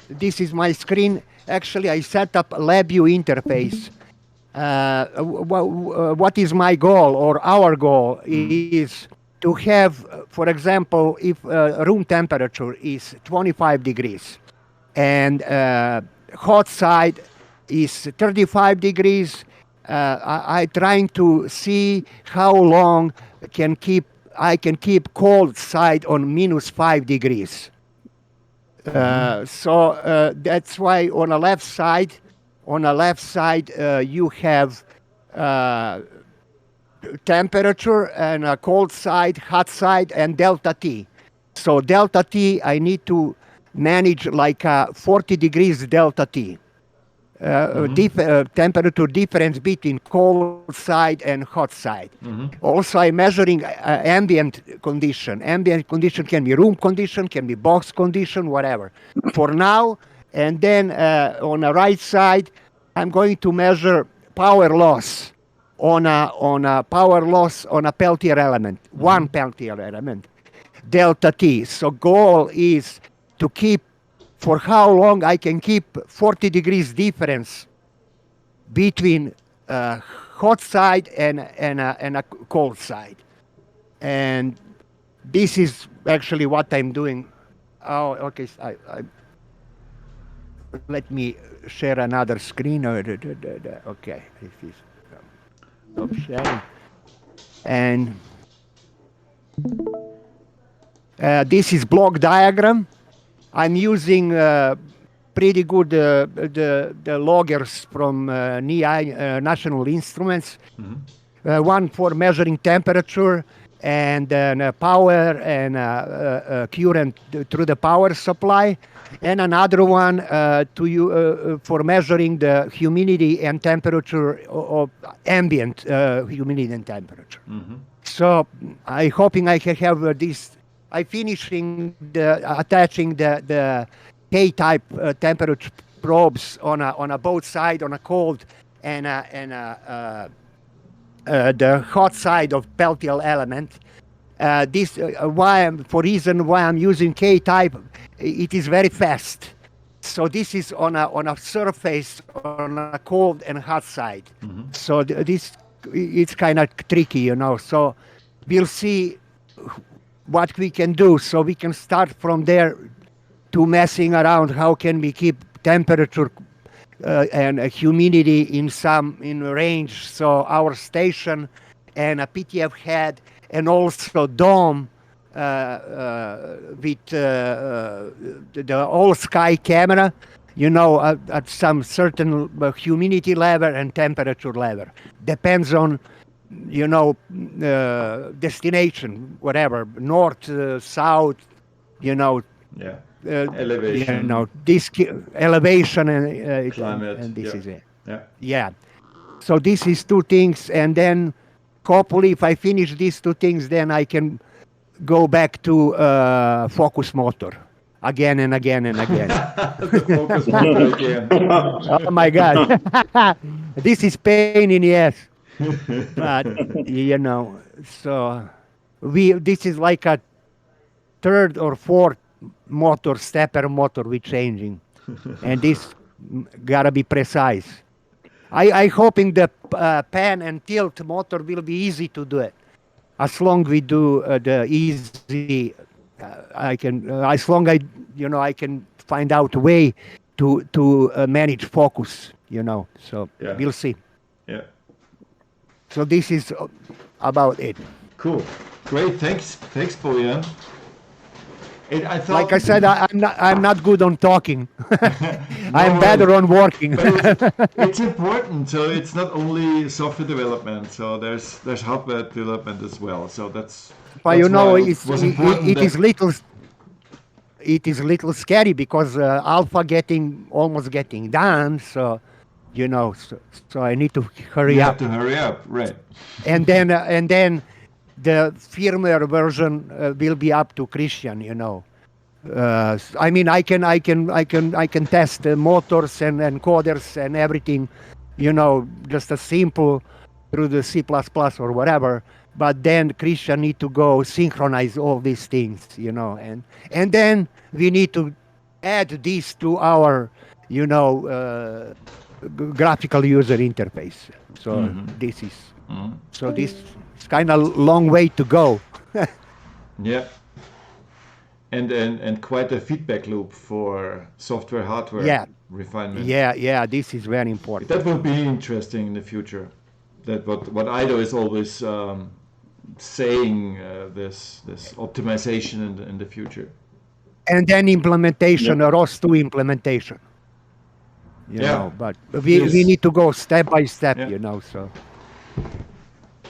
H: this is my screen. Actually, I set up a LabVIEW interface. What is my goal or our goal is to have, for example, if room temperature is 25 degrees and hot side is 35 degrees, I trying to see how long I can keep cold side on -5 degrees. So that's why on the left side, you have temperature, and a cold side, hot side, and delta T. So delta T, I need to manage like 40 degrees delta T. Temperature difference between cold side and hot side. Also, I'm measuring ambient condition. Ambient condition can be room condition, can be box condition, whatever. For now, and then on the right side, I'm going to measure power loss on a power loss on a Peltier element, one Peltier element, delta T. So goal is to keep, for how long I can keep 40 degrees difference between hot side and a cold side. And this is actually what I'm doing. Oh, okay. Let me share another screen. Okay, this is stop sharing. And this is block diagram. I'm using pretty good the loggers from NII, National Instruments. One for measuring temperature and power and current through the power supply, and another one for measuring the humidity and temperature of ambient humidity and temperature. So I'm hoping I can have this. I'm finishing attaching the K-type temperature probes on a both side, on a cold and the hot side of Peltier element. This reason why I'm using K-type, it is very fast. So this is on a surface on a cold and hot side. So this it's kind of tricky, you know. So we'll see what we can do. So we can start from there to messing around. How can we keep temperature and humidity in range? So our station and a PTF head and also dome with the all sky camera, you know, at some certain humidity level and temperature level. Depends on, you know, destination, whatever, north, south, you know.
A: Yeah. Elevation.
H: You know, this elevation and
A: climate.
H: And this is it.
A: Yeah.
H: Yeah. So this is two things, and then hopefully if I finish these two things, then I can go back to focus motor again and again and again.
A: The focus motor again.
H: Oh my God. This is pain in the ass. But, you know, so this is like a third or fourth motor, stepper motor we're changing. And this gotta be precise. I hoping the pan and tilt motor will be easy to do it. As long we do the easy, as long I can find out a way to manage focus, you know. So we'll see.
A: Yeah.
H: So this is about it.
A: Cool. Great. Thanks, Bojan.
H: Like I said, I'm not good on talking. I'm better on working.
A: It's important. So it's not only software development. So there's hardware development as well. So that's.
H: But you know, it is little scary because alpha almost getting done. So, you know, so I need to hurry up.
A: You have to hurry up, right?
H: And then the firmware version will be up to Christian, you know. I mean, I can test motors and encoders and everything, just a simple through the C++ or whatever. But then Christian need to go synchronize all these things, and then we need to add this to our, graphical user interface. So this is this is kind of long way to go.
A: Yeah. And quite a feedback loop for software hardware refinement.
H: Yeah, this is very important.
A: That will be interesting in the future. That what IDO is always saying, this optimization in the future.
H: And then implementation, ROS2 implementation. But we need to go step by step,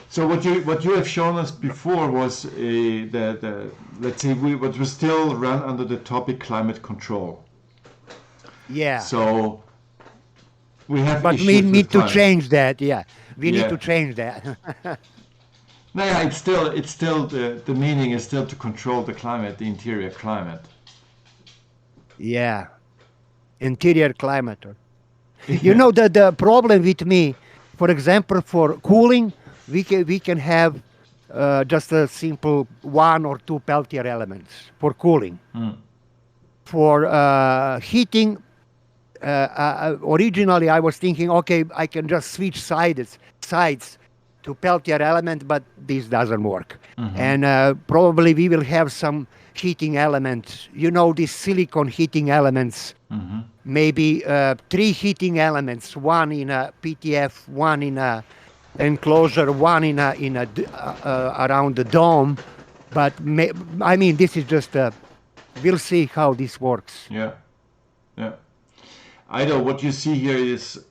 A: So what you have shown us before was the let's say what was still run under the topic climate control.
H: Yeah.
A: So we have.
H: But we need to change that. Yeah, we need to change that.
A: No, yeah, it's still the meaning is still to control the climate, the interior climate.
H: Yeah, interior climate. The problem with me, for example, for cooling, we can have just a simple 1 or 2 Peltier elements for cooling. For heating, originally I was thinking, okay, I can just switch sides to Peltier element, but this doesn't work. And probably we will have some heating elements, these silicon heating elements, maybe 3 heating elements, 1 in a PTF, 1 in a enclosure, 1 in a around the dome. But I mean, this is just we'll see how this works.
A: Yeah. I know what you see here is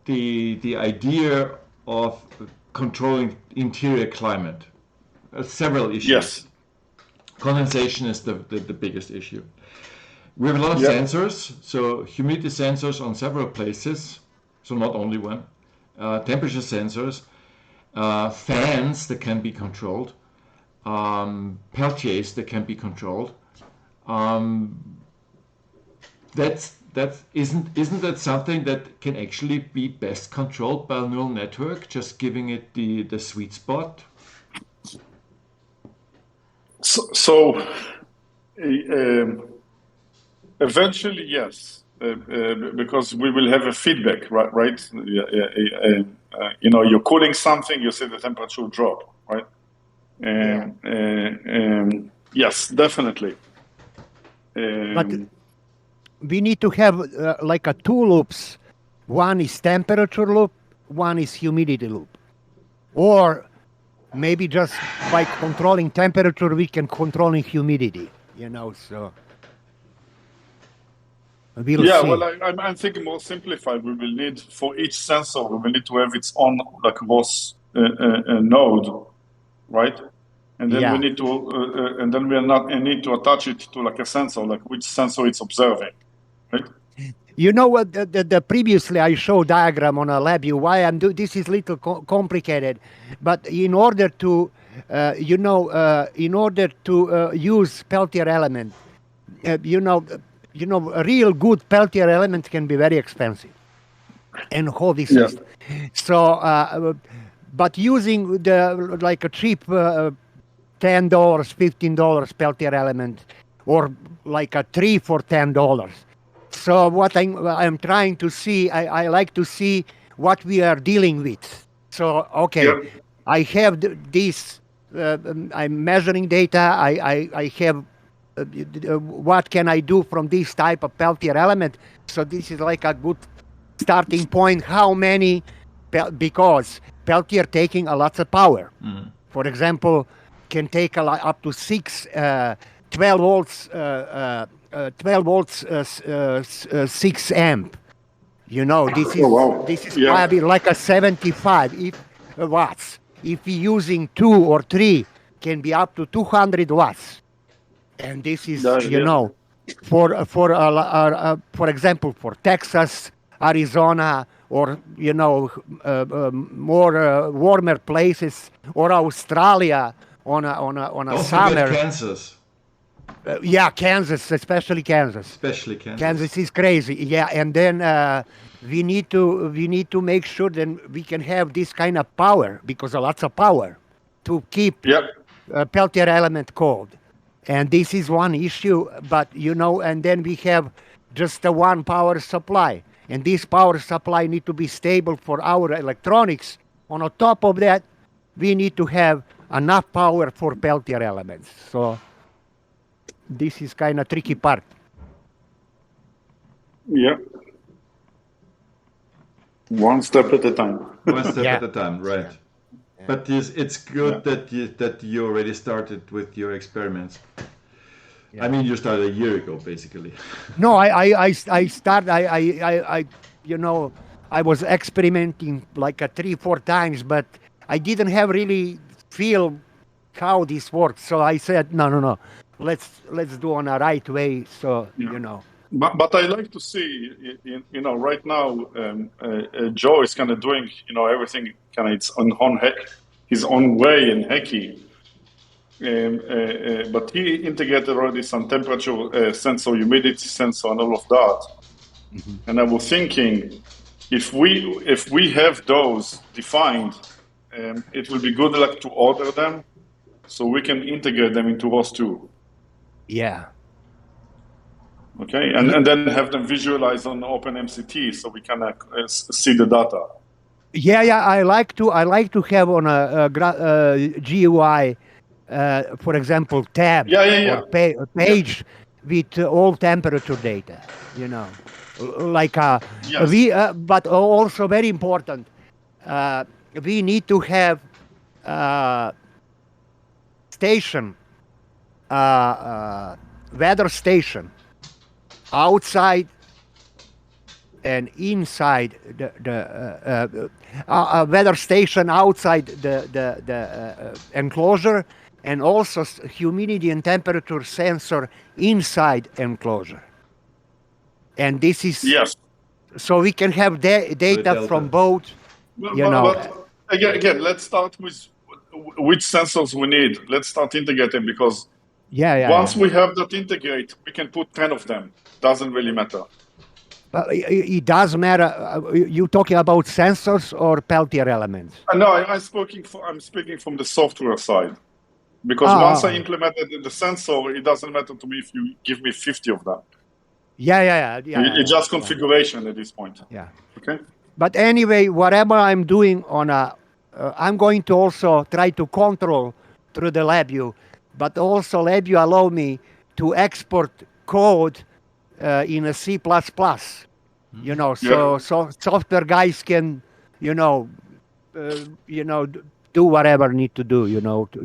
A: the idea of controlling interior climate. Several issues.
B: Yes.
A: Condensation is the biggest issue. We have a lot of sensors, so humidity sensors on several places, so not only one. Temperature sensors, fans that can be controlled, Peltiers that can be controlled. Isn't that something that can actually be best controlled by a neural network, just giving it the sweet spot?
B: So eventually, yes, because we will have a feedback, right? You're cooling something, you see the temperature drop, right? Yes, definitely.
H: But we need to have like a 2 loops. One is temperature loop, one is humidity loop. Or maybe just by controlling temperature, we can control humidity, so. We'll see.
B: Well, I'm thinking more simplified. We will need, for each sensor, we will need to have its own ROS node, right? And then we need to, and then we need to attach it to like a sensor, like which sensor it's observing, right?
H: You know what? The previously I showed diagram on a LabVIEW. Why I'm doing this is a little complicated, but in order to, use Peltier element, a real good Peltier element can be very expensive, and all this system. So, but using like a cheap $10, $15 Peltier element, or like a 3 for $10. So what I'm trying to see, I like to see what we are dealing with. So, okay, I have this, I'm measuring data, I have, what can I do from this type of Peltier element? So this is like a good starting point. How many, because Peltier taking a lot of power. For example, can take up to 12 volts, 12 volts, 6 amp. This is probably like a 75 watts. If you're using 2 or 3, can be up to 200 watts. And this is, for example, for Texas, Arizona, or more warmer places, or Australia on a
A: Don't
H: summer.
A: forget Kansas.
H: Yeah, Kansas, especially Kansas.
A: Especially Kansas.
H: Kansas is crazy. Yeah, and then we need to make sure that we can have this kind of power, because lots of power to keep Peltier element cold. And this is one issue, but and then we have just the one power supply. And this power supply need to be stable for our electronics. On top of that, we need to have enough power for Peltier elements. So this is kind of tricky part.
B: Yeah. One step at a time.
A: One step at a time, right. Yeah. But it's good that you already started with your experiments. Yeah. I mean, you started a year ago, basically.
H: No, I started. I was experimenting like 3-4 times, but I didn't have really feel how this works. So I said, no, let's do on a right way. So
B: But I like to see, right now, Joe is kind of doing, everything kind of his own way and hacky. But he integrated already some temperature sensor, humidity sensor, and all of that. Mm-hmm. And I was thinking, if we have those defined, it will be good like to order them, so we can integrate them into ROS 2.
H: Yeah.
B: Okay, and then have them visualize on OpenMCT, so we can see the data.
H: Yeah, I like to have on a GUI. For example, tab or page with all temperature data, like but also very important, we need to have station, weather station outside and inside the weather station outside the enclosure, and also humidity and temperature sensor inside enclosure. And this is so we can have data from both.
B: But again, let's start with which sensors we need. Let's start integrating, because once we have that integrate, we can put 10 of them. Doesn't really matter.
H: It does matter. You talking about sensors or Peltier elements?
B: No, I'm speaking from the software side. Because once I implemented the sensor, it doesn't matter to me if you give me 50 of them. It's just configuration at this point.
H: Yeah.
B: Okay.
H: But anyway, whatever I'm doing I'm going to also try to control through the LabVIEW, but also LabVIEW allow me to export code in a C++. So software guys can, do whatever need to do,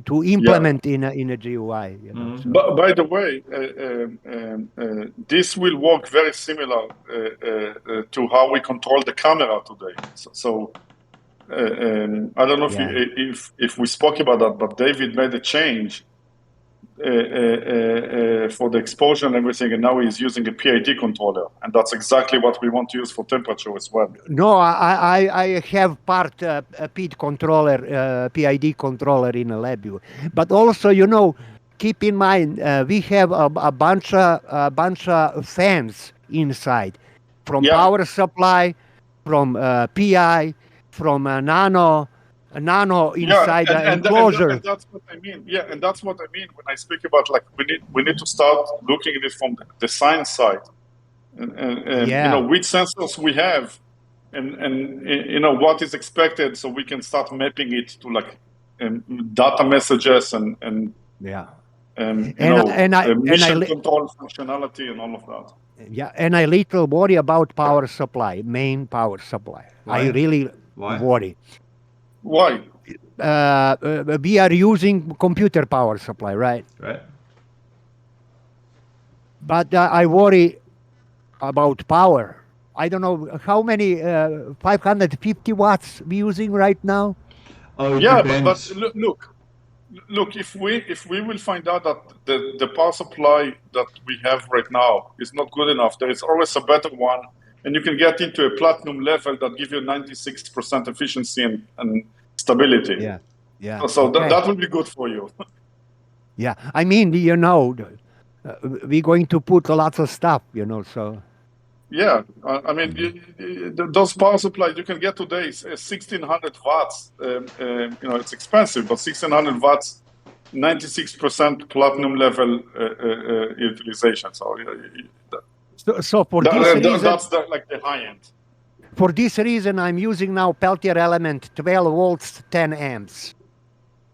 H: to implement in a GUI.
B: But by the way, this will work very similar to how we control the camera today. So I don't know if we spoke about that, but David made a change for the exposure and everything, and now he's using a PID controller, and that's exactly what we want to use for temperature as well.
H: No, I have part PID controller, PID controller in a LabVIEW, but also keep in mind we have a bunch of fans inside, from power supply, from PI, from nano inside the enclosure.
B: And that's what I mean. Yeah, and that's what I mean when I speak about we need to start looking at it from the science side, and which sensors we have, and what is expected, so we can start mapping it to data messages and mission control functionality and all of that.
H: Yeah, and I little worry about power supply, main power supply. Why? I really worry.
B: Why?
H: We are using computer power supply, right?
A: Right.
H: But I worry about power. I don't know how many 550 watts we using right now.
A: Oh,
B: but look. If we will find out that the power supply that we have right now is not good enough, there is always a better one, and you can get into a platinum level that give you 96% efficiency and stability.
H: Yeah.
B: So that will be good for you.
H: Yeah, I mean, we're going to put lots of stuff, so.
B: Yeah, I mean, those power supplies you can get today is 1600 watts. It's expensive, but 1600 watts, 96% platinum level utilization.
H: So for this reason,
B: that's like the high end.
H: For this reason, I'm using now Peltier element 12 volts, 10 amps.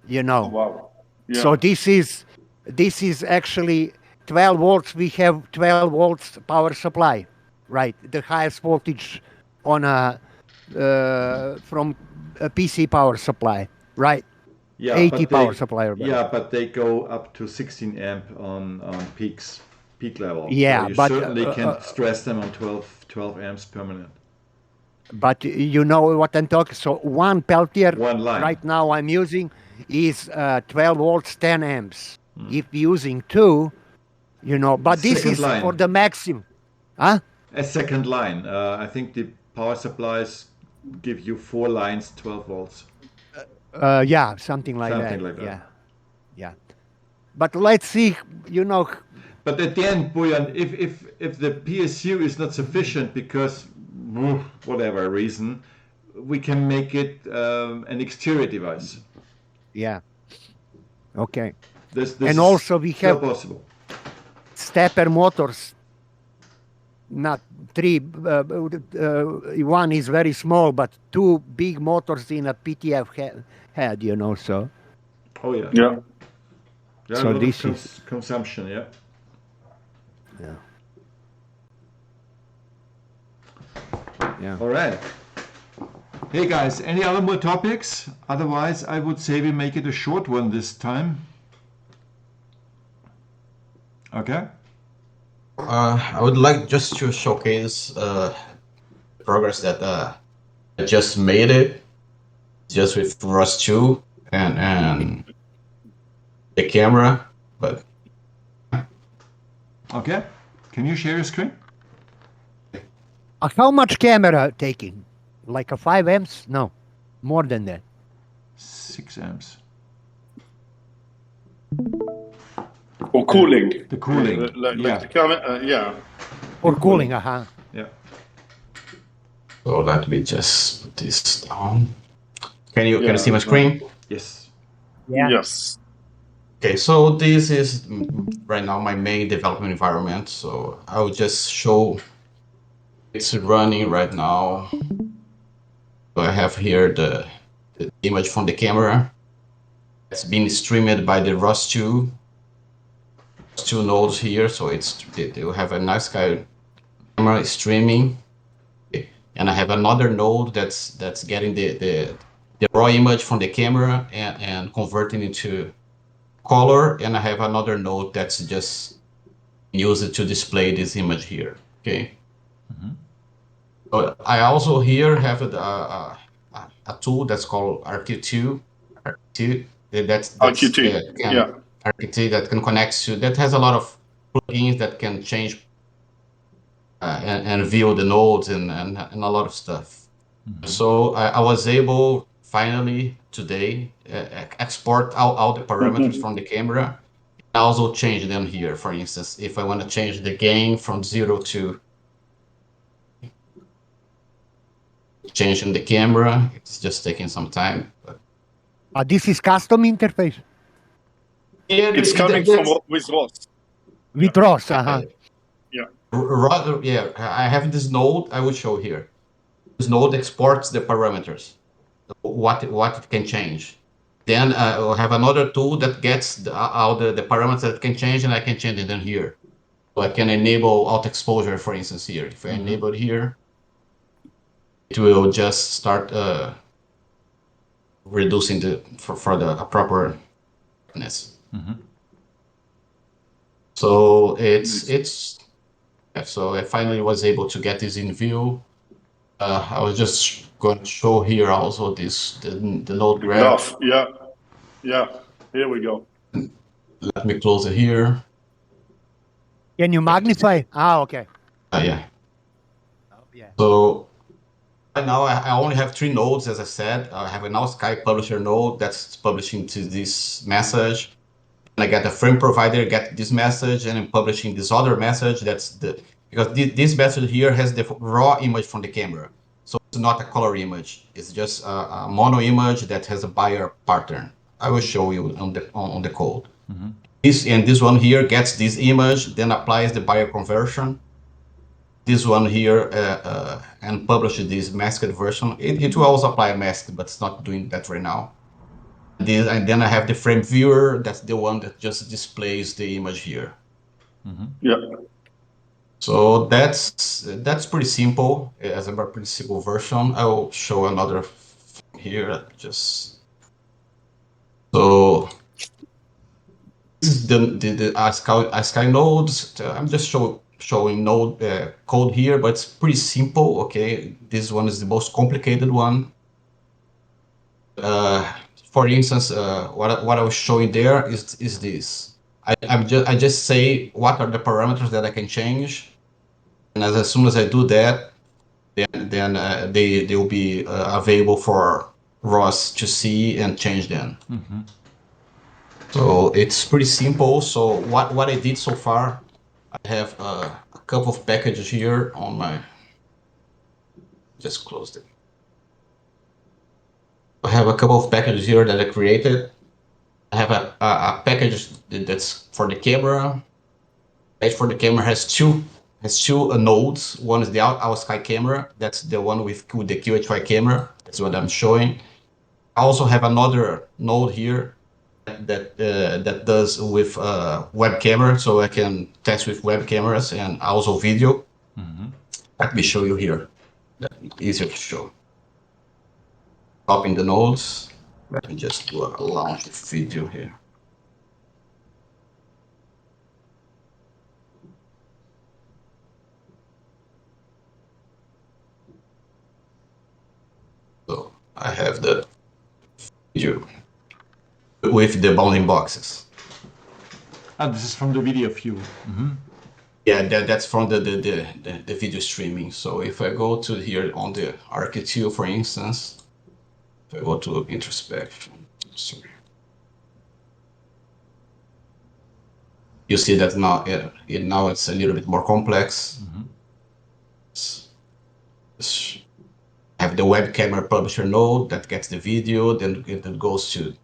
B: Oh, wow. Yeah.
H: So this is actually 12 volts. We have 12 volts power supply, right? The highest voltage on from a PC power supply, right?
A: Yeah,
H: 80 power supply.
A: Yeah, but they go up to 16 amp on peak level.
H: Yeah,
A: so you
H: but
A: certainly can't stress them on 12 amps permanent.
H: But you know what I'm talking. So one Peltier
A: One line.
H: right now I'm using is 12 volts, 10 amps. If using two, but this
A: Second
H: is
A: line.
H: for the maximum. Huh?
A: A second line. I think the power supplies give you 4 lines, 12 volts.
H: Yeah, something like that. Yeah. But let's see,
A: But at the end, Bojan, if the PSU is not sufficient because whatever reason, we can make it an exterior device.
H: Yeah. Okay.
A: This
H: and also we
A: still
H: have
A: possible.
H: stepper motors. Not three. One is very small, but two big motors in a PTF head. So.
A: Oh yeah.
B: Yeah.
H: So this is
A: consumption. Yeah.
H: Yeah.
A: All right. Hey guys, any other more topics? Otherwise, I would say we make it a short one this time. Okay.
C: I would like just to showcase progress that I just made it, just with Rust 2 and the camera, but.
A: Okay. Can you share your screen?
H: How much camera taking? Like a 5 amps? No, more than that.
A: 6 amps.
B: Or cooling.
A: The cooling.
B: Like the camera, yeah.
H: Or cooling,
A: Yeah.
C: So let me just put this down. Can you see my screen?
A: Yes.
H: Yeah.
B: Yes.
C: Okay, so this is right now my main development environment. So I will just show it's running right now. So I have here the image from the camera. It's been streamed by the Rust 2 nodes here. So they will have a nice camera streaming. And I have another node that's getting the raw image from the camera and converting it to color, and I have another node that's just used to display this image here. Okay.
A: Mm-hmm.
C: So I also here have a tool that's called RQ2. That's
B: RQ2. Yeah.
C: RQ2 that can connect to, that has a lot of plugins that can change and view the nodes and a lot of stuff. Mm-hmm. So I was able finally today export all the parameters from the camera. I also change them here. For instance, if I want to change the gain from 0 to changing the camera, it's just taking some time. But
H: this is custom interface.
B: Yeah, it's coming from with Rust.
H: With Rust, uh-huh.
B: Yeah.
C: Rather, yeah, I have this node I will show here. This node exports the parameters, what it can change. Then I'll have another tool that gets all the parameters that can change, and I can change them here. So I can enable auto exposure, for instance, here. If I enable it here, it will just start reducing for the proper brightness. Mm-hmm. So so I finally was able to get this in view. I was just going to show here also the node graph.
B: Yeah. Here we go.
C: Let me close it here.
H: Can you magnify? Okay.
C: Yeah.
H: Oh, yeah.
C: So right now I only have 3 nodes, as I said. I have a now Sky Publisher node that's publishing to this message. I get a frame provider, get this message, and I'm publishing this other message. Because this message here has the raw image from the camera. So it's not a color image. It's just a mono image that has a buyer pattern. I will show you on the code.
A: Mm-hmm.
C: This one here gets this image, then applies the buyer conversion. This one here and publishes this masked version. It will also apply a mask, but it's not doing that right now. And then I have the frame viewer. That's the one that just displays the image here.
A: Mm-hmm.
B: Yeah.
C: So that's pretty simple. As a pretty simple version. I will show another here. So this is the ASCII nodes. I'm just showing node code here, but it's pretty simple. Okay, this one is the most complicated one. For instance, what I was showing there is this. I just say what are the parameters that I can change, and as soon as I do that, then they will be available for Ross to see and change them.
A: Mm-hmm.
C: So it's pretty simple. So what I did so far, I have a couple of packages here on my. Just closed it. I have a couple of packages here that I created. I have a package that's for the camera. Page for the camera has two nodes. One is the ASCII camera. That's the one with the QHY camera. That's what I'm showing. I also have another node here that does with web camera, so I can test with web cameras and also video.
A: Mm-hmm.
C: Let me show you here. That's easier to show. Copying the nodes. Let me just do a launch video here. So I have the video with the bounding boxes.
A: This is from the video view. Mm-hmm.
C: Yeah, that's from the video streaming. So if I go to here on the Arc2, for instance, if I go to introspection, sorry. You see that now, now it's a little bit more complex.
A: Mm-hmm.
C: I have the web camera publisher node that gets the video, then it goes to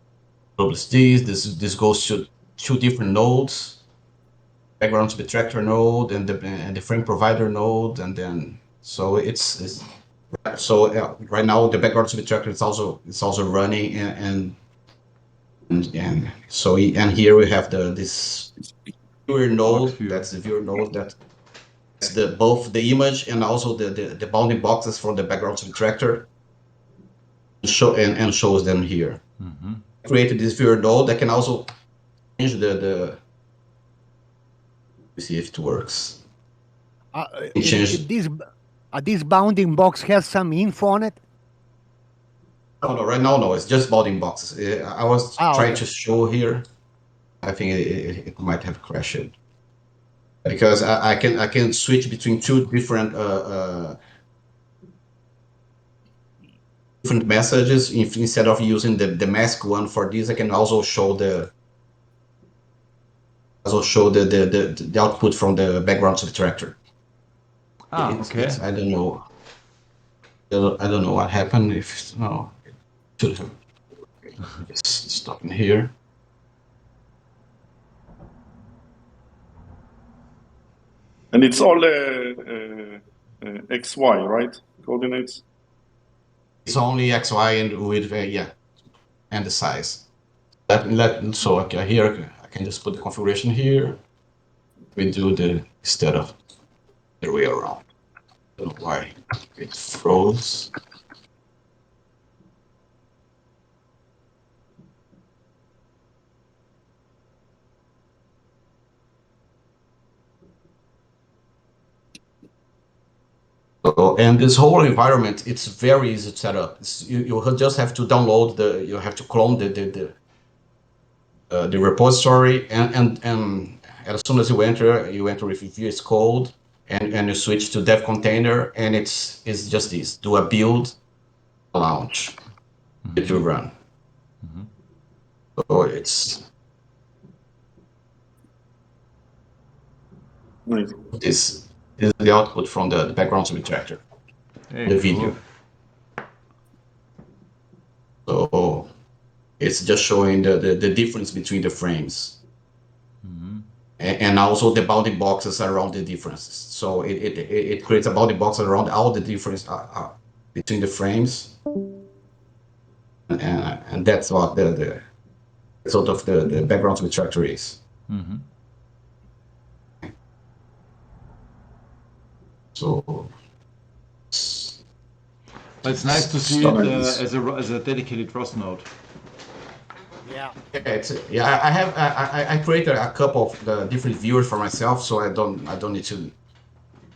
C: publish this goes to two different nodes, background subtractor node and the frame provider node, and then so it's right now the background subtractor is also running and so here we have this viewer node. That's the viewer node that's both the image and also the bounding boxes from the background subtractor and shows them here.
A: Mm-hmm.
C: I created this viewer node that can also change the see if it works.
H: This bounding box has some info on it?
C: No, right now, no. It's just bounding boxes. I was trying to show here. I think it might have crashed because I can switch between two different messages. Instead of using the mask one for this, I can also show the output from the background subtractor.
A: Okay.
C: I don't know. I don't know what happened. If no, should have just stopping here.
B: And it's all XY, right? Coordinates?
C: It's only XY and with and the size. So okay, here I can just put the configuration here. We do the instead of the way around. I don't know why it froze. So, and this whole environment, it's very easy to set up. You just have to download you have to clone the repository, and as soon as you enter with VS Code, and you switch to dev container, and it's just this: do a build, launch, it will run.
A: Mm-hmm.
C: So it's
B: Nice.
C: This is the output from the background subtractor, the video. So it's just showing the difference between the frames. And also the bounding boxes around the differences. So it creates a bounding box around all the difference between the frames. And that's what the result of the background subtractor is. So
A: it's nice to see it as a dedicated Rust node.
H: Yeah.
C: I created a couple of the different viewers for myself, so I don't need to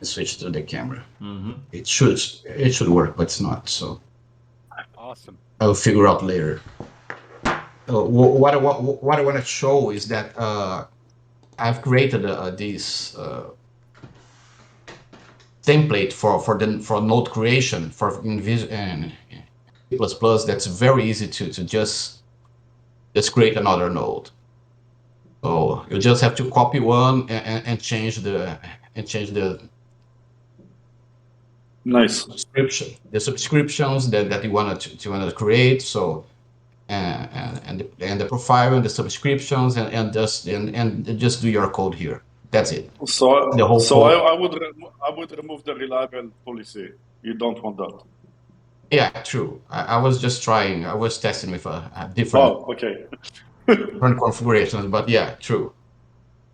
C: switch to the camera. It should work, but it's not. So
H: awesome.
C: I'll figure out later. What I want to show is that I've created this template for node creation for C++. That's very easy to just create another node. So you just have to copy one and change the
B: nice
C: subscriptions that you want to create. So and the profile and the subscriptions and just do your code here. That's it.
B: So
C: the whole code.
B: I would remove the reliable policy. You don't want that.
C: Yeah, true. I was just trying. I was testing with a different.
B: Oh, okay.
C: different configurations, but yeah, true.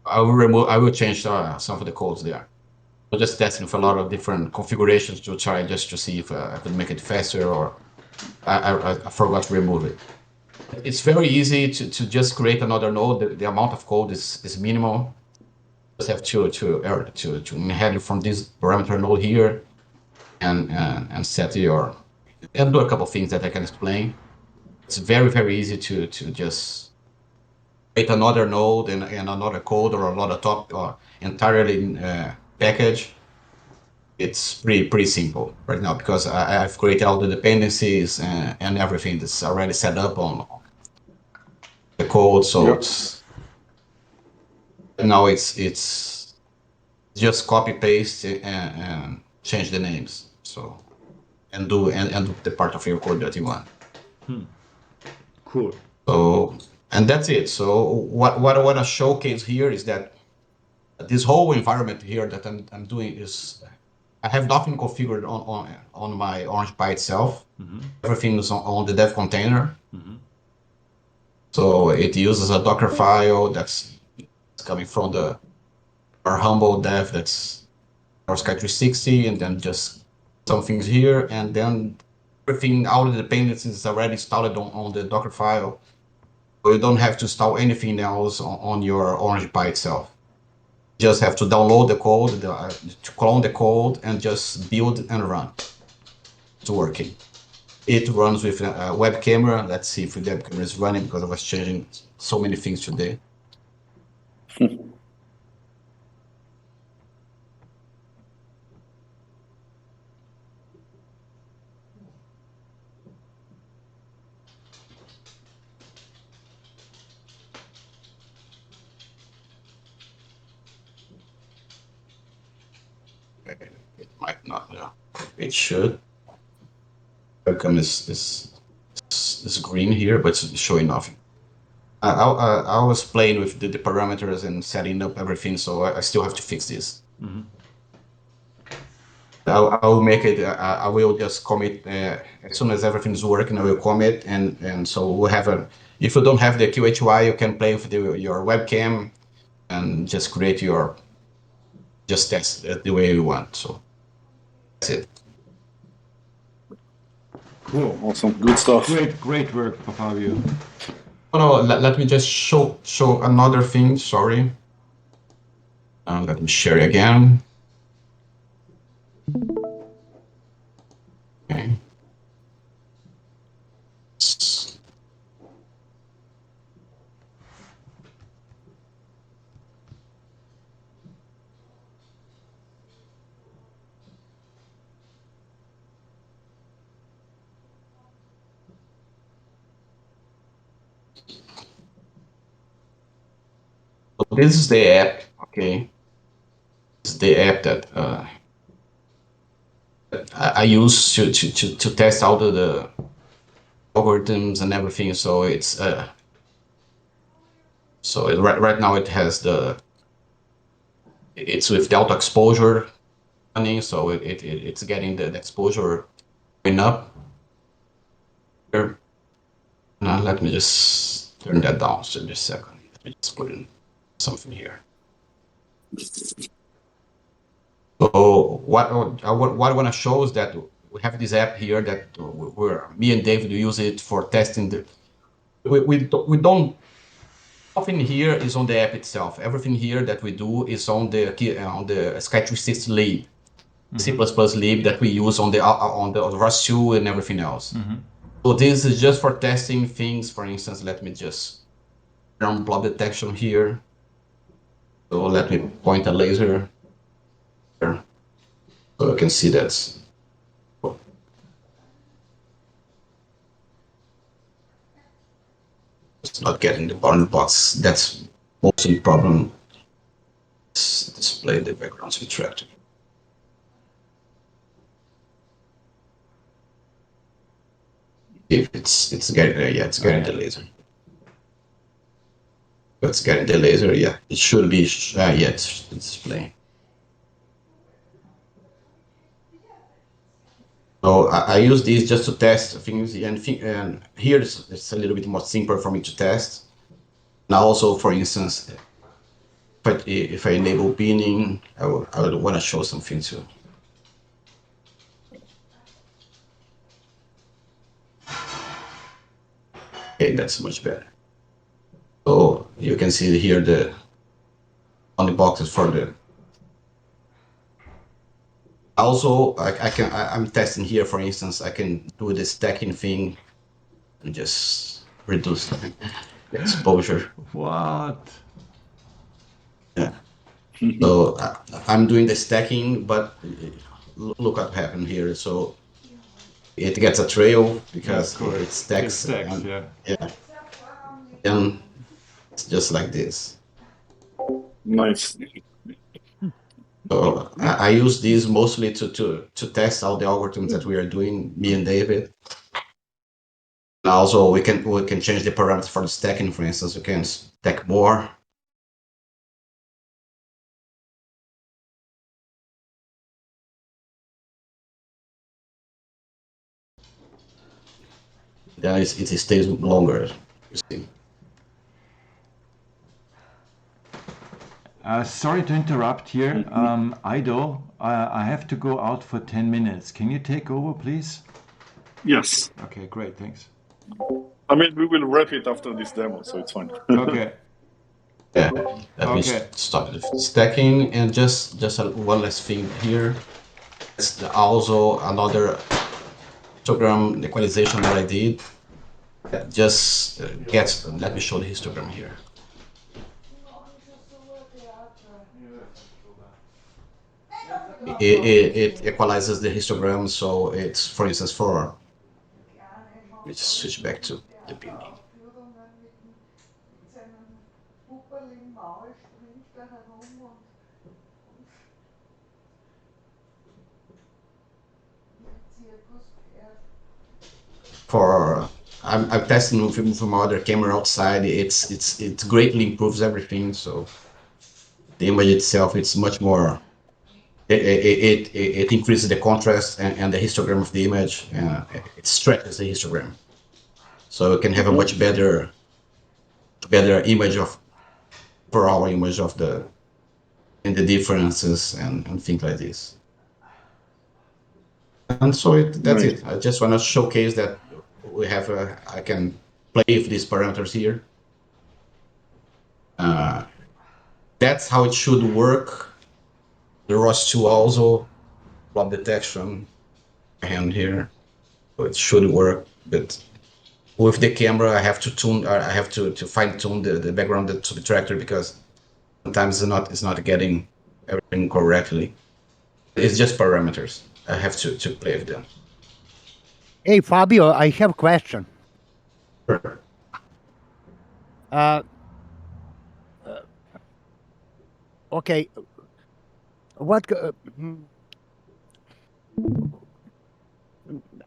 C: I will change some of the codes there. I'm just testing with a lot of different configurations to try just to see if I could make it faster, or I forgot to remove it. It's very easy to just create another node. The amount of code is minimal. Just have to inherit from this parameter node here, and set your and do a couple of things that I can explain. It's very easy to just create another node and another code or another top or entirely package. It's pretty simple right now because I've created all the dependencies and everything that's already set up on the code. So
B: Yep.
C: now it's just copy paste and change the names. So and do the part of your code that you want.
A: Cool.
C: So and that's it. So what I want to showcase here is that this whole environment here that I'm doing is I have nothing configured on my Orange Pi itself. Everything is on the dev container. So it uses a Docker file that's coming from our humble dev that's our Sky 360, and then just some things here, and then everything, all the dependencies is already installed on the Docker file. So you don't have to install anything else on your Orange Pi itself. You just have to download the code, to clone the code, and just build and run. It's working. It runs with a web camera. Let's see if the web camera is running because I was changing so many things today. It might not. It should. Webcam is green here, but it's showing nothing. I was playing with the parameters and setting up everything, so I still have to fix this. I'll make it. I will just commit as soon as everything's working. I will commit, and so we'll have a. If you don't have the QHY, you can play with your webcam, and just create just test it the way you want. So that's it.
A: Cool.
B: Awesome. Good stuff.
A: Great work, Fabio.
C: Oh, no, let me just show another thing. Sorry. Let me share again. Okay. So this is the app, okay. is the app that I use to test all the algorithms and everything. So it's right now it has it's with the auto exposure running, so it's getting the exposure going up here. Now let me just turn that down for just a second. Let me just put in something here. So what I want to show is that we have this app here that me and David use it for testing. We don't. Nothing here is on the app itself. Everything here that we do is on the Sky360 lib, C++ lib that we use on the ROS2 and everything else. So this is just for testing things. For instance, let me just run blob detection here. So let me point a laser here, so I can see that. It's not getting the boundary box. That's mostly the problem. Let's display the background subtractor. If it's getting it's getting the laser. It's getting the laser. Yeah, it should be. Yeah, it's displaying. So I use this just to test things, and here it's a little bit more simple for me to test. Now also, for instance, if I enable binning, I would want to show something too. Okay, that's much better. So you can see here on the boxes for the. Also, I'm testing here. For instance, I can do the stacking thing and just reduce the exposure.
A: What?
C: Yeah. So I'm doing the stacking, but look what happened here. So it gets a trail because it stacks.
A: Yeah.
C: And it's just like this.
B: Nice.
C: So I use these mostly to test all the algorithms that we are doing, me and David. And also we can change the parameters for the stacking. For instance, we can stack more. Then it stays longer. You see.
A: Sorry to interrupt here. Ido, I have to go out for 10 minutes. Can you take over, please?
B: Yes.
A: Okay, great, thanks.
B: I mean, we will wrap it after this demo, so it's fine.
A: Okay.
C: Yeah, let me start the stacking, and just one last thing here. It's also another histogram equalization that I did. That just gets. Let me show the histogram here. It equalizes the histogram, so it's, for instance, let's switch back to the beginning. I'm testing from other camera outside. It greatly improves everything. So the image itself, it's much more. It increases the contrast and the histogram of the image. It stretches the histogram, so it can have a much better image of overall image of the differences and things like this. And so that's it. I just want to showcase that we have. I can play with these parameters here. That's how it should work. The ROS2 also blob detection hand here, so it should work. But with the camera, I have to tune. I have to fine tune the background subtractor because sometimes it's not getting everything correctly. It's just parameters. I have to play with them.
H: Hey Fabio, I have a question.
C: Sure.
H: Okay. What?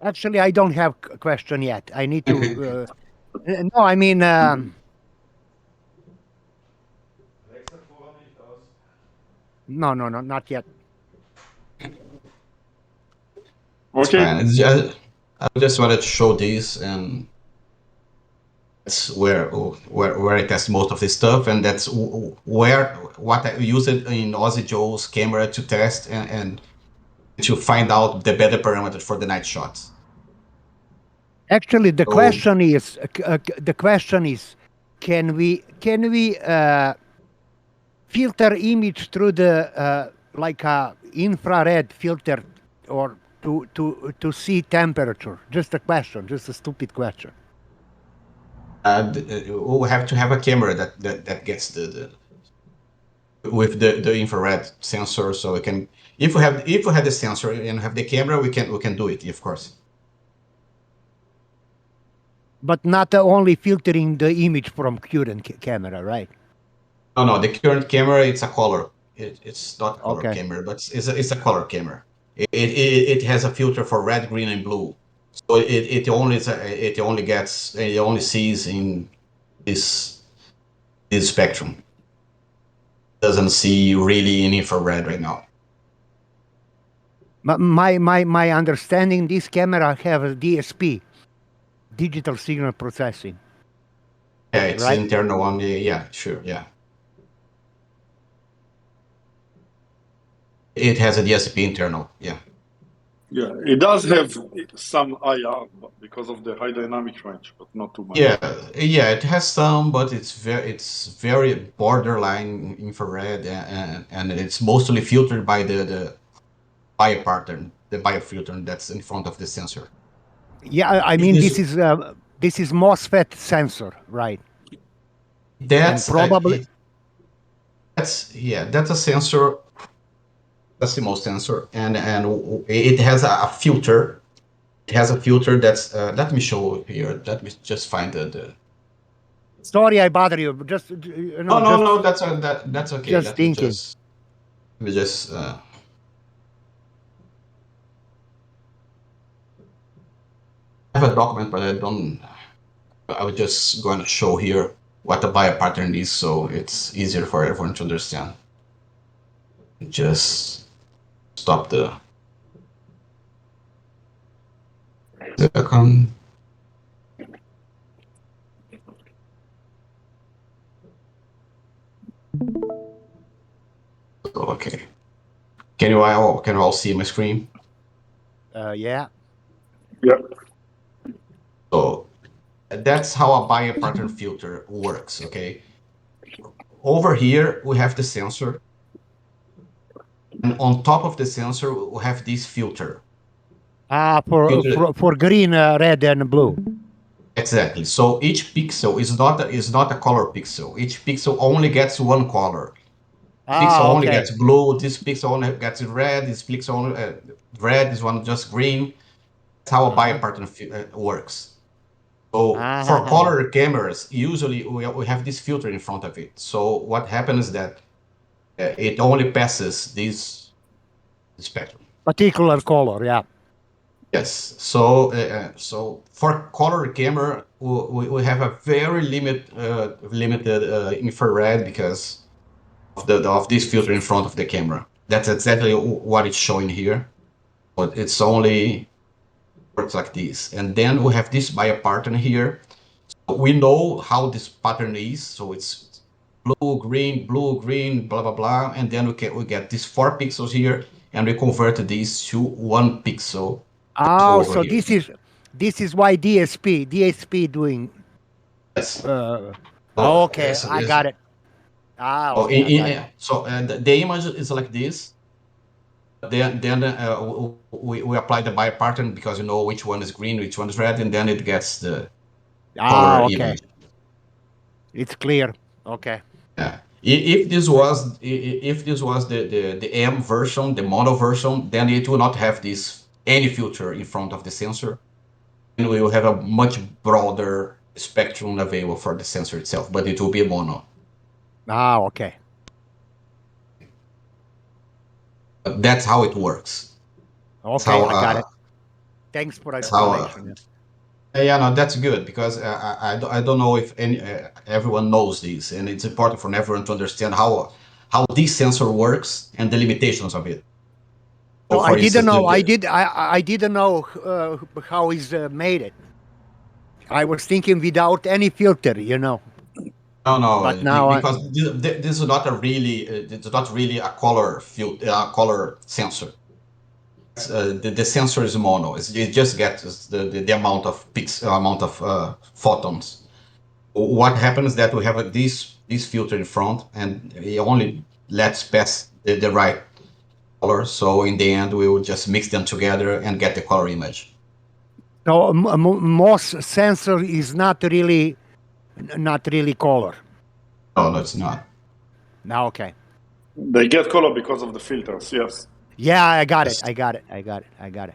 H: Actually, I don't have a question yet. I need to. No, I mean. No, not yet.
B: Okay.
C: I just wanted to show this, and that's where I test most of this stuff, and that's where what I use it in Ozzy Joe's camera to test and to find out the better parameters for the night shots.
H: Actually, the question is, can we filter image through the like a infrared filter, or to see temperature? Just a question, just a stupid question.
C: We have to have a camera that gets with the infrared sensor, so we can. If we have the sensor and have the camera, we can do it, of course.
H: But not only filtering the image from current camera, right?
C: No, the current camera, it's a color. It's not a color
H: Okay.
C: camera, but it's a color camera. It has a filter for red, green, and blue. So it only sees in this spectrum. Doesn't see really in infrared right now.
H: My understanding, this camera have a DSP, digital signal processing.
C: Yeah, it's
H: right?
C: internal on the, yeah, sure, yeah. It has a DSP internal, yeah.
B: Yeah, it does have some IR because of the high dynamic range, but not too much.
C: Yeah, it has some, but it's very borderline infrared, and it's mostly filtered by the biopattern, the biofilter that's in front of the sensor.
H: Yeah, I mean this is MOSFET sensor, right?
C: That's
H: probably
C: that's a sensor. That's the most sensor, and it has a filter. It has a filter that's. Let me show here. Let me just find the.
H: Sorry, I bother you. Just
C: no. That's okay.
H: Just thinking.
C: Let me just. I have a document, but I don't. I was just going to show here what the biopattern is, so it's easier for everyone to understand. Just stop the second. Okay. Can you all see my screen?
H: Yeah.
B: Yeah.
C: So that's how a biopattern filter works. Okay. Over here we have the sensor, and on top of the sensor we have this filter.
H: For green, red, and blue.
C: Exactly. So each pixel is not a color pixel. Each pixel only gets one color. Pixel only gets blue. This pixel only gets red. This pixel only red. This one just green. That's how a biopattern works. So for color cameras, usually we have this filter in front of it. So what happens is that it only passes this spectrum.
H: Particular color, yeah.
C: Yes. So for color camera, we have a very limited infrared because of this filter in front of the camera. That's exactly what it's showing here, but it's only works like this. And then we have this biopattern here. So we know how this pattern is. So it's blue, green, blah blah blah, and then we get these 4 pixels here, and we convert these to 1 pixel.
H: Oh, so here. this is why DSP doing.
C: Yes.
H: Okay, I got it. Okay.
C: So the image is like this. Then we apply the biopattern because you know which one is green, which one is red, and then it gets the color image.
H: It's clear. Okay.
C: Yeah. If this was the M version, the mono version, then it will not have any filter in front of the sensor, and we will have a much broader spectrum available for the sensor itself, but it will be a mono.
H: Okay.
C: but that's how it works.
H: Okay,
C: how,
H: I got it. Thanks for the
C: that's how,
H: explanation.
C: yeah, no, that's good because I don't know if everyone knows this, and it's important for everyone to understand how this sensor works and the limitations of it.
H: So
C: for
H: I didn't
C: instance,
H: know. I didn't know how is made it. I was thinking without any filter, you know.
C: No,
H: But now
C: because this is not a really, it's not really a color color sensor. The sensor is mono. It just gets the amount of photons. What happens is that we have this filter in front, and it only lets pass the right color. So in the end, we will just mix them together and get the color image.
H: so MOS sensor is not really color.
C: No, it's not.
H: Now, okay.
B: They get color because of the filters. Yes.
H: Yeah, I got
C: Yes.
H: it. I got it.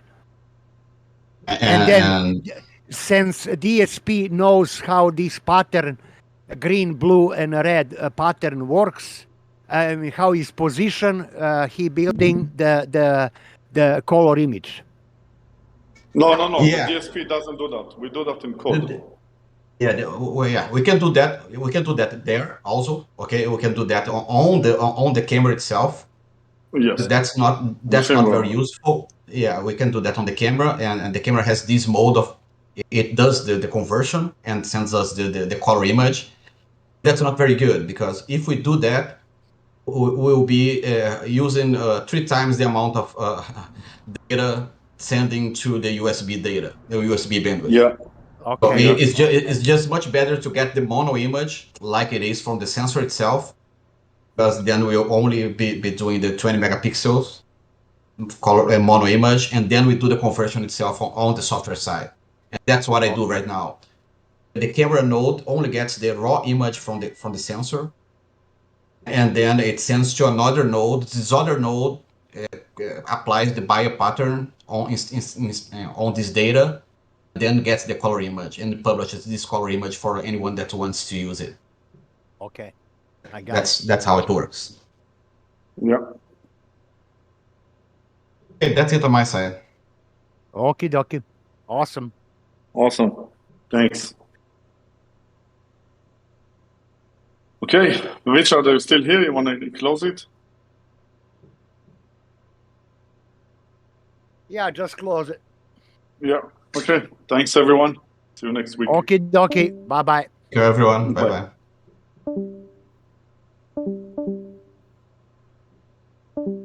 H: And then, since DSP knows how this pattern, green, blue, and red pattern works, how his position, he building the color image.
B: No.
C: Yeah.
B: The DSP doesn't do that. We do that in code.
C: Yeah, we can do that. We can do that there also. Okay, we can do that on the camera itself.
B: Yes.
C: That's not very useful. Yeah, we can do that on the camera, and the camera has this mode of it does the conversion and sends us the color image. That's not very good because if we do that, we'll be using 3 times the amount of data sending to the USB bandwidth.
B: Yeah.
C: So
H: Okay.
C: it's just much better to get the mono image like it is from the sensor itself, because then we'll only be doing the 20 megapixels color mono image, and then we do the conversion itself on the software side. And that's what I do right now. The camera node only gets the raw image from the sensor, and then it sends to another node. This other node applies the bio pattern on this data, then gets the color image and publishes this color image for anyone that wants to use it.
H: Okay. I got it.
C: That's how it works.
B: Yeah.
C: Okay, that's it on my side.
H: Okie dokie. Awesome.
B: Thanks. Okay, Richard, are you still here? You want to close it?
H: Yeah, just close it.
B: Yeah. Okay. Thanks, everyone. See you next week.
H: Okie dokie. Bye bye.
C: Thank you, everyone. Bye bye.